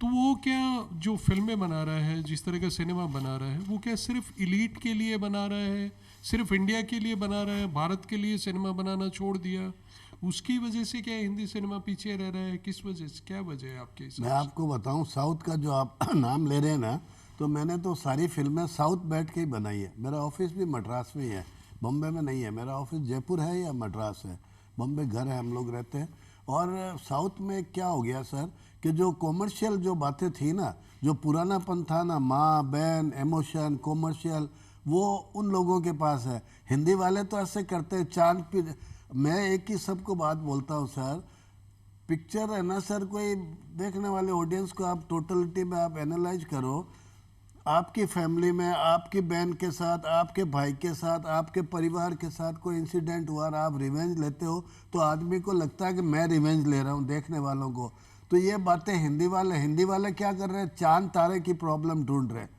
तो वो क्या जो फिल्में बना रहा है, जिस तरह का सिनेमा बना रहा है, वो क्या सिर्फ इलीट के लिए बना रहा है, सिर्फ इंडिया के लिए बना रहा है, भारत के लिए सिनेमा बनाना छोड़ दिया? उसकी वजह से क्या हिंदी सिनेमा पीछे रह रहा है? किस वजह से, क्या वजह है आपके हिसाब मैं आपको बताऊं, साउथ का जो आप नाम ले रहे हैं ना, तो मैंने तो सारी फिल्में साउथ बैठ के ही बनाई है। मेरा ऑफिस भी मद्रास में ही है, बॉम्बे में नहीं है। मेरा ऑफिस जयपुर है या मद्रास है, बॉम्बे घर है, हम लोग रहते हैं। और साउथ में क्या हो गया सर कि जो कॉमर्शियल जो बातें थी ना, जो पुरानापन था ना, माँ बहन इमोशन कॉमर्शियल, वो उन लोगों के पास है। हिंदी वाले तो ऐसे करते हैं चांद पे। मैं एक ही सबको बात बोलता हूँ सर, पिक्चर है ना सर, कोई देखने वाले ऑडियंस को आप टोटलिटी में आप एनालाइज करो, आपकी फैमिली में आपकी बहन के साथ, आपके भाई के साथ, आपके परिवार के साथ कोई इंसिडेंट हुआ और आप रिवेंज लेते हो, तो आदमी को लगता है कि मैं रिवेंज ले रहा हूँ देखने वालों को। तो ये बातें हिंदी वाले क्या कर रहे हैं, चांद तारे की प्रॉब्लम ढूंढ रहे हैं।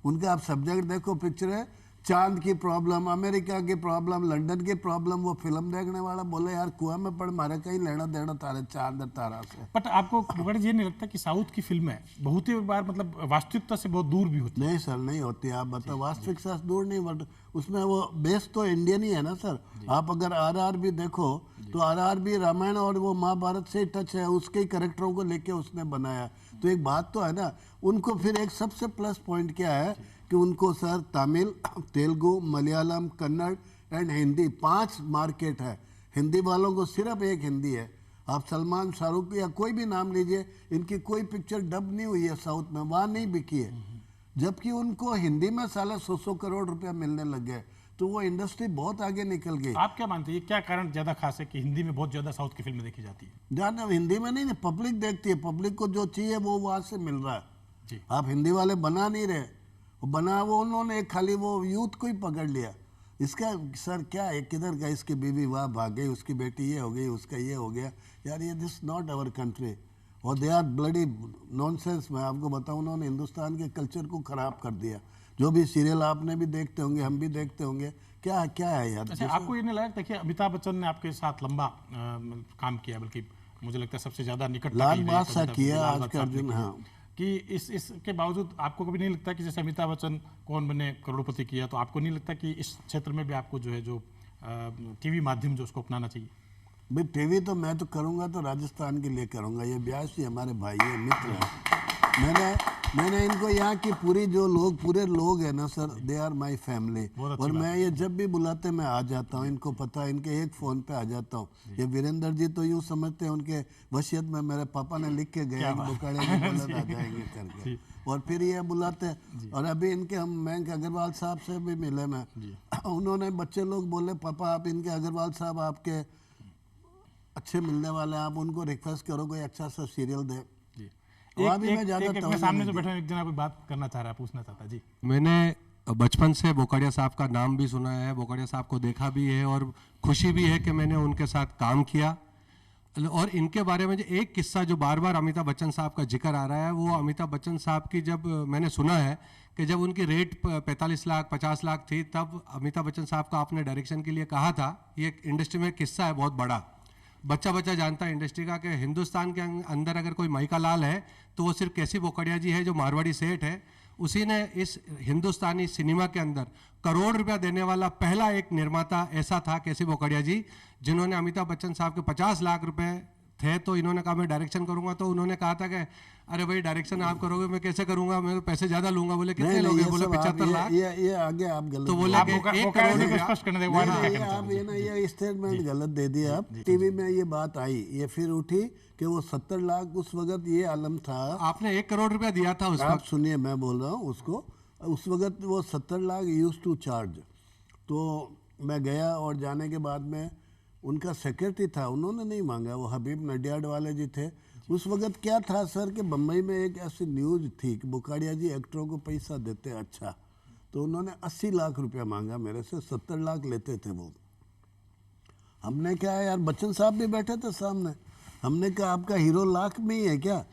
उनका आप सब्जेक्ट देखो, पिक्चर है चांद की प्रॉब्लम, अमेरिका की प्रॉब्लम, लंदन की प्रॉब्लम। वो फिल्म देखने वाला बोले यार कुआं में पड़, मारे कहीं लेना देना तारे चांद और तारा से। बट आपको बोगड़ा जी ये नहीं लगता कि साउथ की फिल्में बहुत ही बार मतलब वास्तविकता से बहुत दूर भी होती नहीं सर, नहीं होती। आप बताओ, वास्तविक से दूर नहीं, बट उसमें वो बेस तो इंडियन ही है ना सर। आप अगर RR भी देखो तो RR भी रामायण और वो महाभारत से टच है, उसके ही कैरेक्टरों को लेके उसने बनाया। तो एक बात तो है ना, उनको फिर एक सबसे प्लस पॉइंट क्या है कि उनको sir Tamil, Telugu, Malayalam, Kannada and Hindi 5 market है। हिंदी वालों को सिर्फ एक हिंदी है। आप सलमान, शाहरुख या कोई भी नाम लीजिए, इनकी कोई पिक्चर डब नहीं हुई है साउथ में, वहाँ नहीं बिकी है। जबकि उनको हिंदी में साला 100 करोड़ रुपया मिलने लग गए, तो वो इंडस्ट्री बहुत आगे निकल गई। आप क्या मानते हैं ये क्या कारण ज्यादा खास है कि हिंदी में बहुत ज्यादा साउथ की फिल्में देखी जाती है? जाना हिंदी में नहीं, पब्लिक देखती है, पब्लिक को जो चाहिए वो वहाँ से मिल रहा है जी। आप हिंदी वाले बना नहीं रहे, बना वो उन्होंने खाली वो यूथ को ही पकड़ लिया। इसका सर क्या है, किधर का, इसकी बीवी वहाँ भाग गई, उसकी बेटी ये हो गई, उसका ये हो गया। यार ये दिस नॉट आवर कंट्री और दे आर ब्लडी नॉनसेंस। मैं आपको बताऊँ, उन्होंने हिंदुस्तान के कल्चर को ख़राब कर दिया। जो भी सीरियल आपने भी देखते होंगे, हम भी देखते होंगे, क्या क्या है यार। अच्छा, आपको ये नहीं लगा? देखिए अमिताभ बच्चन ने आपके साथ लंबा काम किया, बल्कि मुझे लगता है सबसे ज़्यादा निकट लाल बादशाह किया आज का अर्जुन। हाँ, कि इसके बावजूद आपको कभी नहीं लगता कि जैसे अमिताभ बच्चन कौन बने करोड़पति किया, तो आपको नहीं लगता कि इस क्षेत्र में भी आपको जो है जो टीवी माध्यम जो उसको अपनाना चाहिए? भाई टीवी तो मैं तो करूँगा तो राजस्थान के लिए करूँगा। ये व्यास जी हमारे भाई है, मित्र है। मैंने इनको यहाँ की पूरे लोग हैं ना sir, they are my family. और मैं ये जब भी बुलाते मैं आ जाता हूँ, इनको पता है, इनके एक फ़ोन पे आ जाता हूँ। ये वीरेंद्र जी तो यूँ समझते हैं उनके वसीयत में मेरे पापा ने लिख के गए बुकाड़े में बोला आ जाएंगे करके, और फिर ये बुलाते हैं। और अभी इनके हम मयंक अग्रवाल साहब से भी मिले मैं, उन्होंने बच्चे लोग बोले पापा आप इनके अग्रवाल साहब आपके अच्छे मिलने वाले हैं, आप उनको रिक्वेस्ट करो कोई अच्छा सा सीरियल दे। एक सामने जो बैठे एक जना कोई बात करना चाह रहा है, पूछना चाहता है जी। मैंने बचपन से बोकाड़िया साहब का नाम भी सुना है, बोकाड़िया साहब को देखा भी है और खुशी भी है कि मैंने उनके साथ काम किया। और इनके बारे में जो एक किस्सा जो बार बार अमिताभ बच्चन साहब का जिक्र आ रहा है, वो अमिताभ बच्चन साहब की जब मैंने सुना है कि जब उनकी रेट 45 लाख 50 लाख थी, तब अमिताभ बच्चन साहब का आपने डायरेक्शन के लिए कहा था। ये इंडस्ट्री में किस्सा है बहुत बड़ा, बच्चा जानता है इंडस्ट्री का, कि हिंदुस्तान के अंदर अगर कोई माइका लाल है तो वो सिर्फ कैसी बोकाड़िया जी है जो मारवाड़ी सेठ है। उसी ने इस हिंदुस्तानी सिनेमा के अंदर करोड़ रुपया देने वाला पहला एक निर्माता ऐसा था कैसी बोकाड़िया जी, जिन्होंने अमिताभ बच्चन साहब के 50 लाख रुपए थे तो इन्होंने कहा मैं डायरेक्शन करूंगा। तो उन्होंने कहा था कि अरे भाई डायरेक्शन आप करोगे, मैं कैसे करूंगा, मैं पैसे ज्यादा लूंगा। बोले कितने लोगे? बोले 75 लाख। ये आगे आप गलत, तो बोले 1 करोड़ आप ये स्टेटमेंट गलत दे दिया आप। टीवी में ये बात आई, ये फिर उठी कि वो 70 लाख उस वक्त ये आलम था। आपने 1 करोड़ रुपया दिया था उस आप वक्त। सुनिए मैं बोल रहा हूँ उसको, उस वक्त वो 70 लाख यूज टू चार्ज। तो मैं गया और जाने के बाद में उनका सेक्रेटरी था, उन्होंने नहीं मांगा, वो हबीब नडियाड वाले जी थे। उस वक्त क्या था सर कि बम्बई में एक ऐसी न्यूज़ थी कि बोकाड़िया जी एक्टरों को पैसा देते अच्छा, तो उन्होंने 80 लाख रुपया मांगा मेरे से, 70 लाख लेते थे वो। हमने कहा यार, बच्चन साहब भी बैठे थे सामने, हमने कहा आपका हीरो लाख में ही है क्या?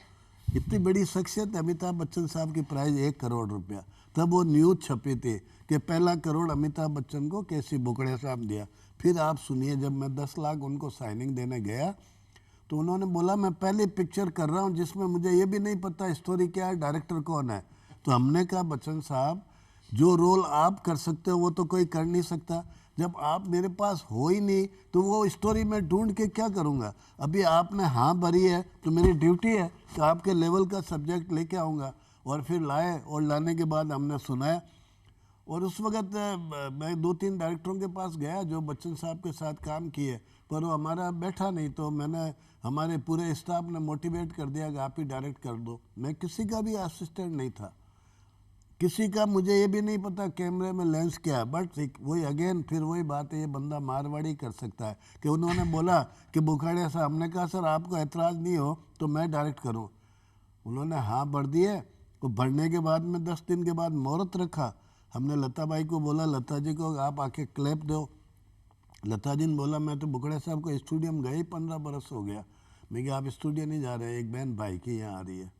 इतनी बड़ी शख्सियत अमिताभ बच्चन साहब की प्राइस 1 करोड़ रुपया। तब वो न्यूज़ छपी थी कि पहला करोड़ अमिताभ बच्चन को कैसी बोकड़िया साहब दिया। फिर आप सुनिए, जब मैं 10 लाख उनको साइनिंग देने गया तो उन्होंने बोला मैं पहली पिक्चर कर रहा हूँ जिसमें मुझे ये भी नहीं पता स्टोरी क्या है, डायरेक्टर कौन है। तो हमने कहा बच्चन साहब जो रोल आप कर सकते हो वो तो कोई कर नहीं सकता, जब आप मेरे पास हो ही नहीं तो वो स्टोरी मैं ढूंढ के क्या करूँगा। अभी आपने हाँ भरी है तो मेरी ड्यूटी है कि आपके लेवल का सब्जेक्ट लेके आऊँगा। और फिर लाए, और लाने के बाद हमने सुनाया। और उस वक्त मैं 2-3 डायरेक्टरों के पास गया जो बच्चन साहब के साथ काम किए, पर वो हमारा बैठा नहीं। तो मैंने, हमारे पूरे स्टाफ ने मोटिवेट कर दिया कि आप ही डायरेक्ट कर दो। मैं किसी का भी असिस्टेंट नहीं था, किसी का मुझे ये भी नहीं पता कैमरे में लेंस क्या है। बट वही अगेन फिर वही बात है, ये बंदा मारवाड़ी कर सकता है कि उन्होंने बोला कि बुखाड़िया साहब, हमने कहा सर आपको एतराज़ नहीं हो तो मैं डायरेक्ट करूं। उन्होंने हाँ भर दिए। तो भरने के बाद में 10 दिन के बाद मुहूर्त रखा। हमने लता भाई को बोला, लता जी को आप आके क्लैप दो। लता जी ने बोला मैं तो बुखाड़िया साहब को स्टूडियो में गए ही 15 बरस हो गया। मैं कहा आप स्टूडियो नहीं जा रहे, एक बहन भाई की यहाँ आ रही है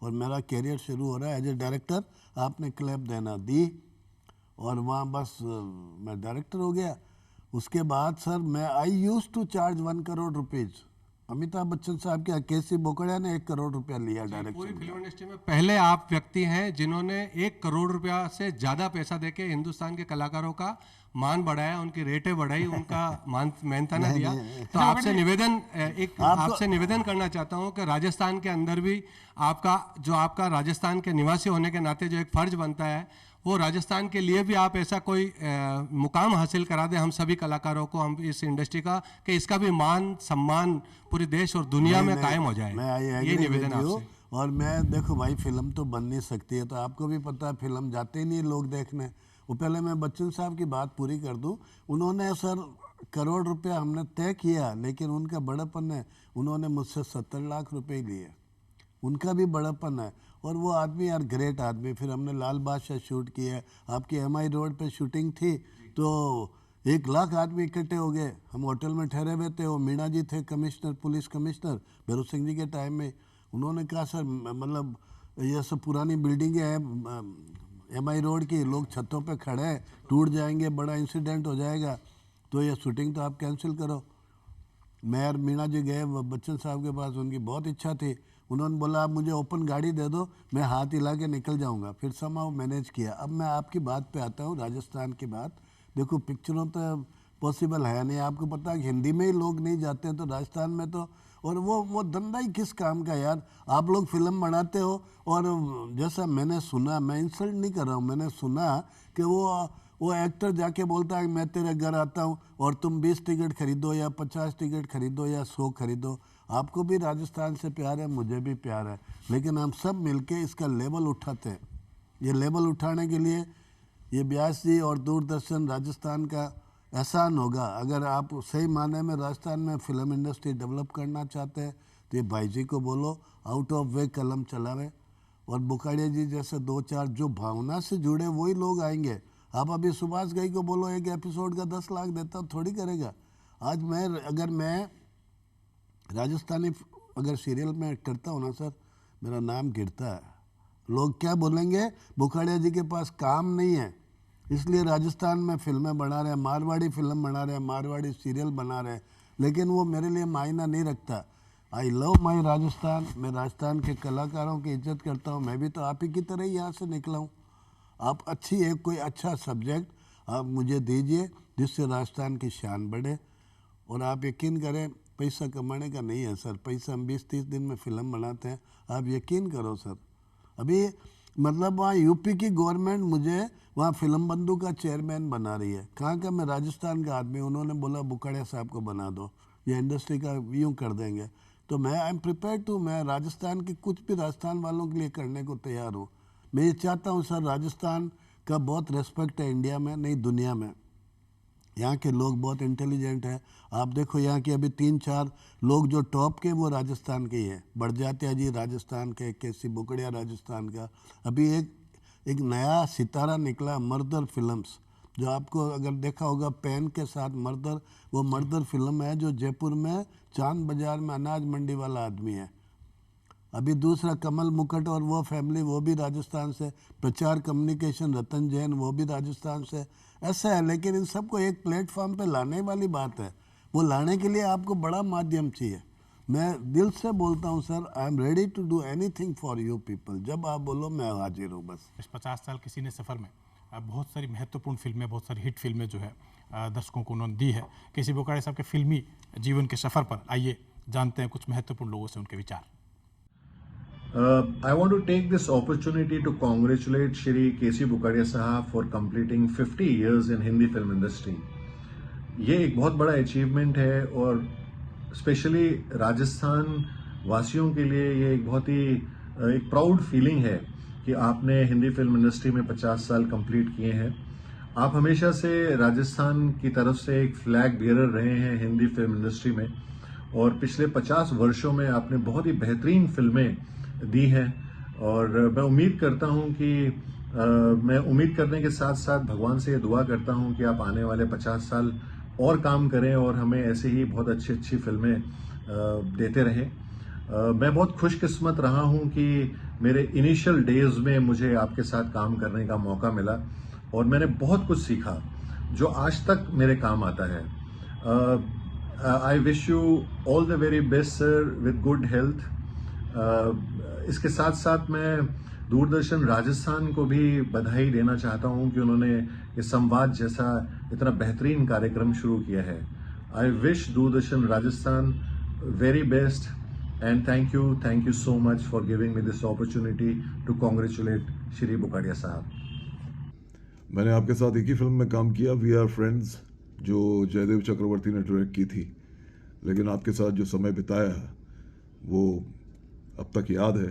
और मेरा कैरियर शुरू हो रहा है एज ए डायरेक्टर, आपने क्लैप देना दी। और वहाँ बस मैं डायरेक्टर हो गया। उसके बाद सर मैं I use to charge 1 crore rupees. Amitabh Bachchan साहब के केसी बोकड़िया ने 1 करोड़ रुपया लिया पूरी डायरेक्शन फिल्म इंडस्ट्री में पहले आप व्यक्ति हैं जिन्होंने 1 करोड़ रुपया से ज़्यादा पैसा देके हिंदुस्तान के कलाकारों का मान बढ़ाया, उनकी रेटें बढ़ाई, उनका मान मेहनताना दिया। तो आपसे निवेदन, आपसे निवेदन करना चाहता हूं कि राजस्थान के अंदर भी आपका राजस्थान के निवासी होने के नाते जो एक फर्ज बनता है, वो राजस्थान के लिए भी आप ऐसा कोई मुकाम हासिल करा दें हम सभी कलाकारों को, हम इस इंडस्ट्री का, कि इसका भी मान सम्मान पूरे देश और दुनिया में कायम हो जाए। ये निवेदन आपसे। और मैं देखो भाई, फिल्म तो बन नहीं सकती है, तो आपको भी पता है फिल्म जाते ही नहीं लोग देखने। वो पहले मैं बच्चन साहब की बात पूरी कर दूं। उन्होंने सर करोड़ रुपया हमने तय किया, लेकिन उनका बड़प्पन है, उन्होंने मुझसे 70 लाख रुपए लिए। उनका भी बड़प्पन है। और वो आदमी यार ग्रेट आदमी। फिर हमने लाल बादशाह शूट किया, आपकी MI रोड पे शूटिंग थी, तो 1 लाख आदमी इकट्ठे हो गए। हम होटल में ठहरे हुए थे, वो मीणा जी थे commissioner, police commissioner Bhairav Singh ji के टाइम में। उन्होंने कहा सर मतलब ये सब पुरानी बिल्डिंगें हैं MI रोड की, लोग छतों पे खड़े हैं, टूट जाएंगे, बड़ा इंसिडेंट हो जाएगा, तो ये शूटिंग तो आप कैंसिल करो। मैं और मीणा जी गए बच्चन साहब के पास, उनकी बहुत इच्छा थी। उन्होंने बोला आप मुझे ओपन गाड़ी दे दो, मैं हाथ हिला के निकल जाऊंगा। फिर समाव मैनेज किया। अब मैं आपकी बात पे आता हूँ, राजस्थान की बात। देखो पिक्चरों तो पॉसिबल है नहीं, आपको पता है हिंदी में ही लोग नहीं जाते हैं, तो राजस्थान में तो, और वो धंधा ही किस काम का यार। आप लोग फिल्म बनाते हो, और जैसा मैंने सुना, मैं इंसल्ट नहीं कर रहा हूँ, मैंने सुना कि वो एक्टर जाके बोलता है मैं तेरे घर आता हूँ और तुम 20 टिकट खरीदो या 50 टिकट खरीदो या 100 खरीदो। आपको भी राजस्थान से प्यार है, मुझे भी प्यार है, लेकिन हम सब मिलके इसका लेवल उठाते हैं। ये लेवल उठाने के लिए ये व्यास जी और दूरदर्शन राजस्थान का एहसान होगा। अगर आप सही माने में राजस्थान में फिल्म इंडस्ट्री डेवलप करना चाहते हैं तो ये भाई जी को बोलो आउट ऑफ वे कलम चलावे। और बुखाड़िया जी जैसे 2-4 जो भावना से जुड़े वही लोग आएंगे। आप अभी सुभाष घई को बोलो एक एपिसोड का 10 लाख देता, थोड़ी करेगा। आज अगर मैं राजस्थानी अगर सीरियल में करता हूँ ना सर, मेरा नाम गिरता है। लोग क्या बोलेंगे, बुखाड़िया जी के पास काम नहीं है इसलिए राजस्थान में फिल्में बना रहे हैं, मारवाड़ी फिल्म बना रहे हैं, मारवाड़ी सीरियल बना रहे हैं, लेकिन वो मेरे लिए मायना नहीं रखता। I love my Rajasthan. मैं राजस्थान के कलाकारों की इज्जत करता हूँ। मैं भी तो आप ही की तरह ही यहाँ से निकला हूँ। आप कोई अच्छा सब्जेक्ट आप मुझे दीजिए जिससे राजस्थान की शान बढ़े। और आप यकीन करें, पैसा कमाने का नहीं है सर, पैसा हम 20-30 दिन में फ़िल्म बनाते हैं। आप यकीन करो सर, अभी मतलब वहाँ यूपी की गवर्नमेंट मुझे वहाँ फिल्म बंधु का चेयरमैन बना रही है। कहाँ का, मैं राजस्थान का आदमी। उन्होंने बोला बुखाड़िया साहब को बना दो, ये इंडस्ट्री का यूँ कर देंगे। तो मैं आई एम प्रिपेयर्ड टू, मैं राजस्थान की कुछ भी राजस्थान वालों के लिए करने को तैयार हूँ। मैं ये चाहता हूँ सर, राजस्थान का बहुत रेस्पेक्ट है इंडिया में, नहीं दुनिया में। यहाँ के लोग बहुत इंटेलिजेंट हैं। आप देखो यहाँ के अभी 3-4 लोग जो टॉप के वो राजस्थान के ही हैं। बड़जात्या जी राजस्थान के, केसी बुकड़िया राजस्थान का। अभी एक नया सितारा निकला मर्दर फिल्म्स, जो आपको अगर देखा होगा पेन के साथ मर्दर, वो मर्दर फिल्म है जो जयपुर में चांद बाजार में अनाज मंडी वाला आदमी है। अभी दूसरा कमल मुकुट और वो फैमिली, वो भी राजस्थान से। प्रचार कम्युनिकेशन रतन जैन, वो भी राजस्थान से। ऐसा है, लेकिन इन सबको एक प्लेटफॉर्म पे लाने वाली बात है। वो लाने के लिए आपको बड़ा माध्यम चाहिए। मैं दिल से बोलता हूँ sir, I am ready to do anything for you people. जब आप बोलो मैं हाजिर हूँ बस। इस 50 साल के सिने सफ़र में बहुत सारी महत्वपूर्ण फिल्में, बहुत सारी हिट फिल्में जो है दर्शकों को उन्होंने दी है। केसी बोकाड़े साहब के फिल्मी जीवन के सफ़र पर आइए जानते हैं कुछ महत्वपूर्ण लोगों से उनके विचार। I want to take this opportunity to congratulate Shri K.C. Bokadia Sahab for completing 50 years in Hindi film industry. ये एक बहुत बड़ा अचीवमेंट है और स्पेशली राजस्थान वासियों के लिए ये एक बहुत ही एक प्राउड फीलिंग है कि आपने हिंदी फिल्म इंडस्ट्री में 50 साल कंप्लीट किए हैं। आप हमेशा से राजस्थान की तरफ से एक फ्लैग बियरर रहे हैं हिंदी फिल्म इंडस्ट्री में और पिछले 50 वर्षों में आपने बहुत ही बेहतरीन फिल्में दी हैं और मैं उम्मीद करता हूं कि मैं उम्मीद करने के साथ साथ भगवान से ये दुआ करता हूं कि आप आने वाले 50 साल और काम करें और हमें ऐसे ही बहुत अच्छी अच्छी फिल्में देते रहें। मैं बहुत खुशकिस्मत रहा हूं कि मेरे इनिशियल डेज में मुझे आपके साथ काम करने का मौका मिला और मैंने बहुत कुछ सीखा जो आज तक मेरे काम आता है। I wish you all the very best sir with good health. इसके साथ साथ मैं दूरदर्शन राजस्थान को भी बधाई देना चाहता हूं कि उन्होंने ये संवाद जैसा इतना बेहतरीन कार्यक्रम शुरू किया है। I wish Doordarshan Rajasthan very best and thank you so much for giving me this opportunity to congratulate Shri Bokadia साहब। मैंने आपके साथ एक ही फिल्म में काम किया, वी आर फ्रेंड्स, जो जयदेव चक्रवर्ती ने डायरेक्ट की थी, लेकिन आपके साथ जो समय बिताया है वो अब तक याद है।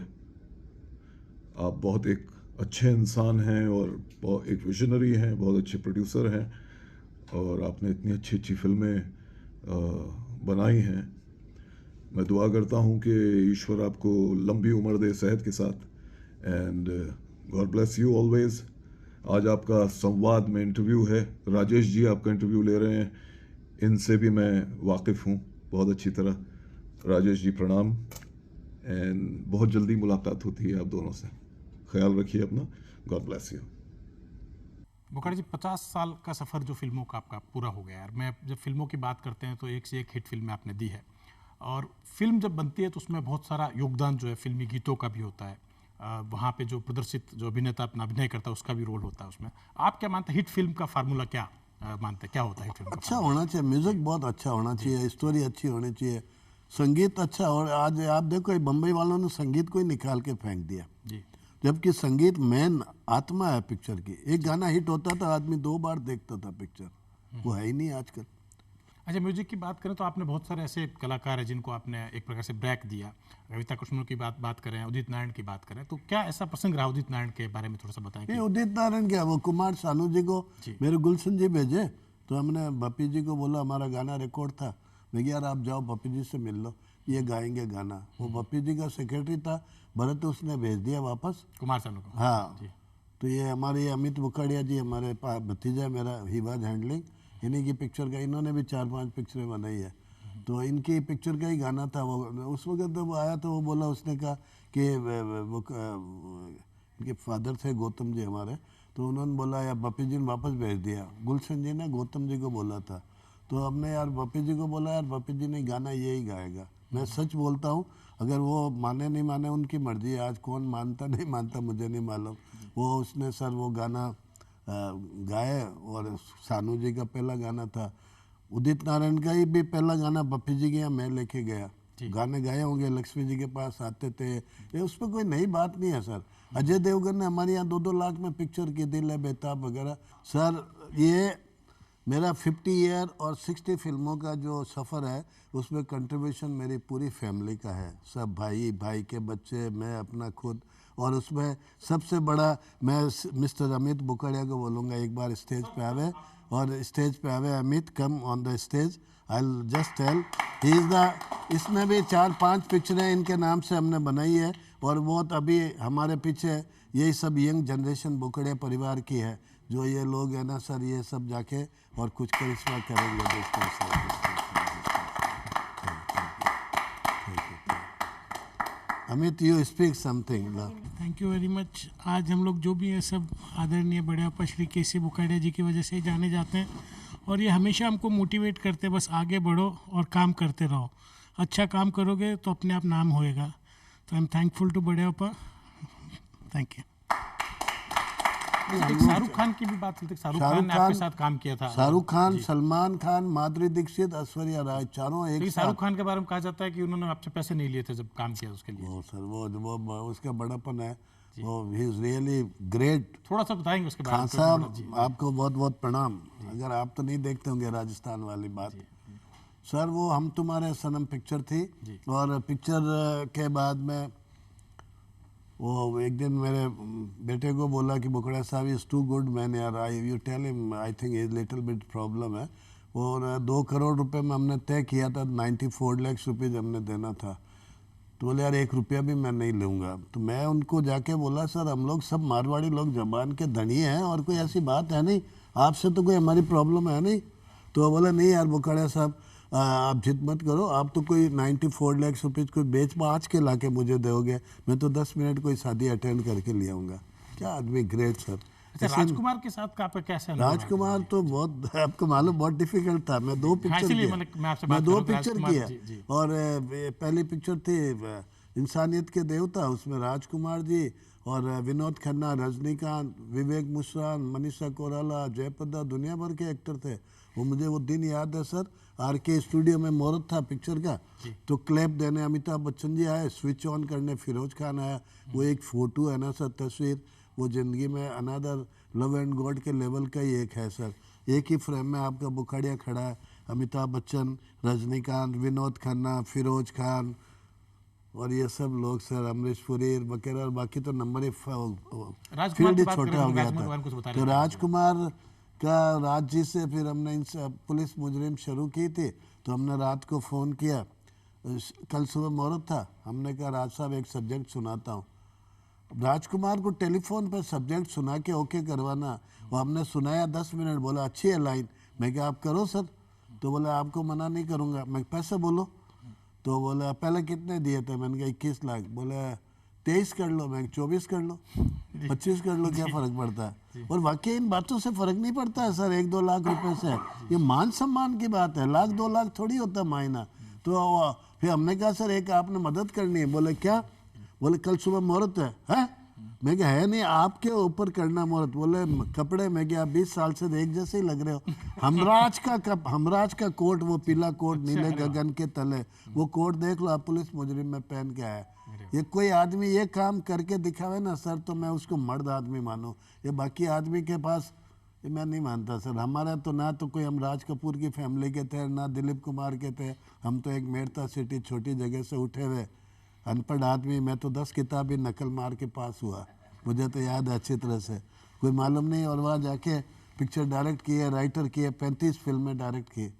आप बहुत एक अच्छे इंसान हैं और एक विजनरी हैं, बहुत अच्छे प्रोड्यूसर हैं और आपने इतनी अच्छी अच्छी फिल्में बनाई हैं। मैं दुआ करता हूं कि ईश्वर आपको लंबी उम्र दे सेहत के साथ and God bless you always. आज आपका संवाद में इंटरव्यू है, राजेश जी आपका इंटरव्यू ले रहे हैं, इनसे भी मैं वाकिफ़ हूँ बहुत अच्छी तरह। राजेश जी प्रणाम एंड बहुत जल्दी मुलाकात होती है आप दोनों से। ख्याल रखिए अपना, गॉड ब्लेस यू। बोकाड़े जी 50 साल का सफ़र जो फिल्मों का आपका पूरा हो गया यार। मैं जब फिल्मों की बात करते हैं तो एक से एक हिट फिल्में आपने दी है और फिल्म जब बनती है तो उसमें बहुत सारा योगदान जो है फिल्मी गीतों का भी होता है। वहाँ पे जो प्रदर्शित जो अभिनेता अपना अभिनय करता है उसका भी रोल होता है उसमें। आप क्या मानते हैं हिट फिल्म का फार्मूला क्या मानते हैं, क्या होता है हिट फिल्म का? अच्छा होना चाहिए, म्यूजिक बहुत अच्छा होना चाहिए, स्टोरी अच्छी होनी चाहिए, संगीत अच्छा। और आज आप देखो बम्बई वालों ने संगीत को ही निकाल के फेंक दिया जी, जबकि संगीत मेन आत्मा है पिक्चर की। एक गाना हिट होता था आदमी 2 बार देखता था पिक्चर, वो है ही नहीं आजकल। अच्छा, म्यूजिक की बात करें तो आपने बहुत सारे ऐसे कलाकार हैं जिनको आपने एक प्रकार से ब्रेक दिया। कविता कृष्ण की बात करें, उदित नारायण की बात करें, तो क्या ऐसा प्रसंग रहा उदित नारायण के बारे में थोड़ा सा बताएं? नहीं, उदित नारायण क्या, वो कुमार सानू जी को मेरे गुलशन जी भेजे तो हमने बप्पी जी को बोला, हमारा गाना रिकॉर्ड था, मैं यार आप जाओ बप्पी जी से मिल लो, ये गाएंगे गाना। वो बप्पी जी का सेक्रेटरी था भरत, उसने भेज दिया वापस कुमार सानू को। हाँ, तो ये हमारे अमित बोकाड़िया जी हमारे भतीजा मेरा, ही वाज हैंडलिंग इन्हीं की पिक्चर का। इन्होंने भी 4-5 पिक्चरें बनाई है, तो इनकी पिक्चर का ही गाना था वो। उस वक्त जब वो आया तो वो बोला, उसने कहा कि वो इनके फादर थे गौतम जी हमारे, तो उन्होंने बोला यार बप्पी जी ने वापस भेज दिया। गुलशन जी ने गौतम जी को बोला था, तो हमने यार बप्पी जी को बोला यार बप्पी जी ने गाना यही गाएगा। मैं सच बोलता हूँ, अगर वो माने नहीं माने उनकी मर्जी है, आज कौन मानता नहीं मानता मुझे नहीं मालूम। वो उसने सर वो गाना गाए और सानू जी का पहला गाना था, उदित नारायण का ही भी पहला गाना बप्पी जी के यहाँ मैं लेके गया। गाने गाए होंगे, लक्ष्मी जी के पास आते थे, ये उसमें कोई नई बात नहीं है सर। अजय देवगन ने हमारे यहाँ 2-2 लाख में पिक्चर की, दिल है बेताब वगैरह। सर ये मेरा 50 ईयर और 60 फिल्मों का जो सफ़र है उसमें कंट्रीब्यूशन मेरी पूरी फैमिली का है, सब भाई के बच्चे, मैं अपना खुद। और उसमें सबसे बड़ा मैं मिस्टर अमित बोकाड़िया को बोलूँगा एक बार स्टेज पे आवे, और स्टेज पे आवे Amit, come on the stage, I will just tell he is the. इसमें भी 4-5 पिक्चरें इनके नाम से हमने बनाई है और वो अभी हमारे पीछे यही सब यंग जनरेशन बोकाड़िया परिवार की है, जो ये लोग हैं ना सर, ये सब जाके और कुछ करिश्मा करेंगे दोस्तों से। Amit you speak something. Thank you very much. आज हम लोग जो भी है सब आदरणीय बड़े आपा श्री केसी बोकाड़िया जी की वजह से ही जाने जाते हैं और ये हमेशा हमको मोटिवेट करते हैं, बस आगे बढ़ो और काम करते रहो। अच्छा काम करोगे तो अपने आप नाम होएगा। तो आई एम थैंकफुल टू बड़े थैंक यू। शाहरुख खान की भी बात चलती है, शाहरुख खान ने आपके साथ काम किया था। शाहरुख खान, सलमान खान, माधुरी दीक्षित, ऐश्वर्या राय, चारों एक लेकिन शाहरुख खान के बारे में कहा जाता है कि उन्होंने आपसे पैसे नहीं लिए थे जब काम किया उसके लिए। वो सर वो उसका बड़ापन है, वो ही इज रियली ग्रेट। थोड़ा सा बताएंगे उसके बारे खान में। साहब आपको बहुत बहुत प्रणाम। अगर आप तो नहीं देखते होंगे राजस्थान वाली बात सर, वो हम तुम्हारे सनम पिक्चर थी, और पिक्चर के बाद में वो एक दिन मेरे बेटे को बोला कि बोकड़ा साहब इज़ टू गुड मैन यार, you tell him I think is little bit problem है। और 2 करोड़ रुपए में हमने तय किया था, 94 लाख रुपीज़ हमने देना था। तो बोले यार 1 रुपया भी मैं नहीं लूँगा। तो मैं उनको जाके बोला सर हम लोग सब मारवाड़ी लोग जबान के धनी हैं और कोई ऐसी बात है नहीं, आपसे तो कोई हमारी प्रॉब्लम है नहीं। तो बोला नहीं यार बोकाड़ा साहब आप जिद मत करो, आप तो कोई 94 लाख रुपीज़ कोई बेच बाच के ला के मुझे दोगे, मैं तो 10 मिनट कोई शादी अटेंड करके ले आऊँगा। क्या आदमी ग्रेट सर। अच्छा, राजकुमार के साथ का आपका कैसे अनुभव है? राजकुमार तो बहुत आपको मालूम बहुत डिफिकल्ट था। मैं 2 पिक्चर मैं 2 पिक्चर किया और पहली पिक्चर थी इंसानियत के देवता, उसमें राजकुमार जी और विनोद खन्ना, रजनीकांत, विवेक मिश्रा, मनीषा कोइराला, जयप्रदा, दुनिया भर के एक्टर थे। वो मुझे वो दिन याद है सर, RK स्टूडियो में मुहूर्त था पिक्चर का, तो क्लैप देने अमिताभ बच्चन जी आए, स्विच ऑन करने फिरोज खान आया। वो एक फ़ोटो है ना सर, तस्वीर, वो ज़िंदगी में अनदर लव एंड गॉड के लेवल का ही एक है सर। एक ही फ्रेम में आपका बुखाड़िया खड़ा है, अमिताभ बच्चन, रजनीकांत, विनोद खन्ना, फिरोज खान और ये सब लोग सर, अमरीश पुरी वगैरह, और बाकी तो नंबर ही फील्ड ही छोटा हो गया था। तो राजकुमार का राज जी से फिर हमने इन पुलिस मुजरिम शुरू की थी। तो हमने रात को फ़ोन किया, कल सुबह मुहूर्त था, हमने कहा राज साहब एक सब्जेक्ट सुनाता हूँ। राजकुमार को टेलीफोन पर सब्जेक्ट सुना के ओके करवाना, वो हमने सुनाया 10 मिनट, बोला अच्छी है लाइन। मैं कहा आप करो सर, तो बोला आपको मना नहीं करूँगा। मैं पैसे बोलो, तो बोला पहले कितने दिए थे, मैंने कहा 21 लाख। बोला 23 कर लो, मैं 24 कर लो, 25 कर लो, क्या फ़र्क पड़ता है। और वाकई इन बातों से फ़र्क नहीं पड़ता है सर, 1-2 लाख रुपए से। ये मान सम्मान की बात है, 1-2 लाख थोड़ी होता मायना। तो फिर हमने कहा सर एक आपने मदद करनी है। बोले क्या? बोले कल सुबह मुहूर्त है? मैं क्या है नहीं, आपके ऊपर करना मुहूर्त। बोले कपड़े में क्या 20 साल से एक जैसे ही लग रहे हो। हमराज का कोट, वो पीला कोट नीले गगन के तले, वो कोट देख लो आप पुलिस मुजरिम में पहन के आया। ये कोई आदमी ये काम करके दिखावे ना सर, तो मैं उसको मर्द आदमी मानूं। ये बाकी आदमी के पास ये मैं नहीं मानता सर। हमारा तो ना तो कोई हम राज कपूर की फैमिली के थे, ना दिलीप कुमार के थे। हम तो एक मेड़ता सिटी छोटी जगह से उठे हुए अनपढ़ आदमी। मैं तो 10 किताबें नकल मार के पास हुआ, मुझे तो याद है अच्छी तरह से, कोई मालूम नहीं। और वहाँ जाके पिक्चर डायरेक्ट किए, राइटर किए, 35 फिल्में डायरेक्ट की।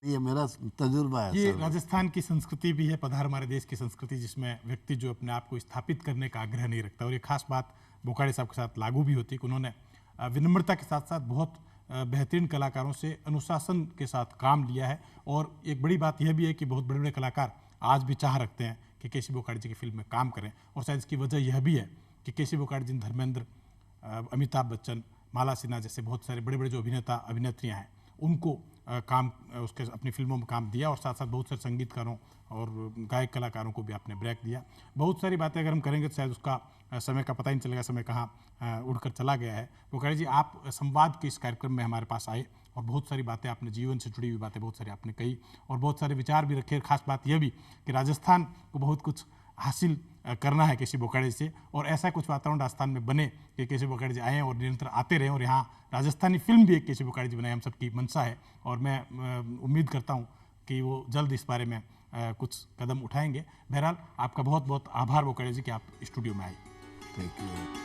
ये मेरा तजुर्बा है। ये राजस्थान की संस्कृति भी है, पधार हमारे देश की संस्कृति, जिसमें व्यक्ति जो अपने आप को स्थापित करने का आग्रह नहीं रखता। और ये खास बात बोकाड़े साहब के साथ लागू भी होती है कि उन्होंने विनम्रता के साथ साथ बहुत बेहतरीन कलाकारों से अनुशासन के साथ काम लिया है। और एक बड़ी बात यह भी है कि बहुत बड़े बड़े कलाकार आज भी चाह रखते हैं कि केसी बोकाड़े जी की फिल्म में काम करें। और शायद इसकी वजह यह भी है कि केसी बोकाड़े जी, धर्मेंद्र, अमिताभ बच्चन, माला सिन्हा जैसे बहुत सारे बड़े बड़े जो अभिनेता अभिनेत्रियाँ हैं, उनको काम उसके अपनी फिल्मों में काम दिया। और साथ साथ बहुत सारे संगीतकारों और गायक कलाकारों को भी आपने ब्रेक दिया। बहुत सारी बातें अगर हम करेंगे तो शायद उसका समय का पता ही नहीं चलेगा, समय कहाँ उड़कर चला गया है। बोकाड़े जी, आप संवाद के इस कार्यक्रम में हमारे पास आए और बहुत सारी बातें आपने जीवन से जुड़ी हुई बातें बहुत सारी आपने कही और बहुत सारे विचार भी रखे। खास बात यह भी कि राजस्थान को बहुत कुछ हासिल करना है केसी बोकाड़े से, और ऐसा कुछ वातावरण राजस्थान में बने कि केसी बोकाड़े जी आएँ और निरंतर आते रहें। और यहाँ राजस्थानी फिल्म भी एक केसी बोकाड़े जी बनाए, हम सबकी मंशा है। और मैं उम्मीद करता हूँ कि वो जल्द इस बारे में कुछ कदम उठाएंगे। बहरहाल आपका बहुत बहुत आभार बोकाड़े जी कि आप स्टूडियो में आए। Thank you.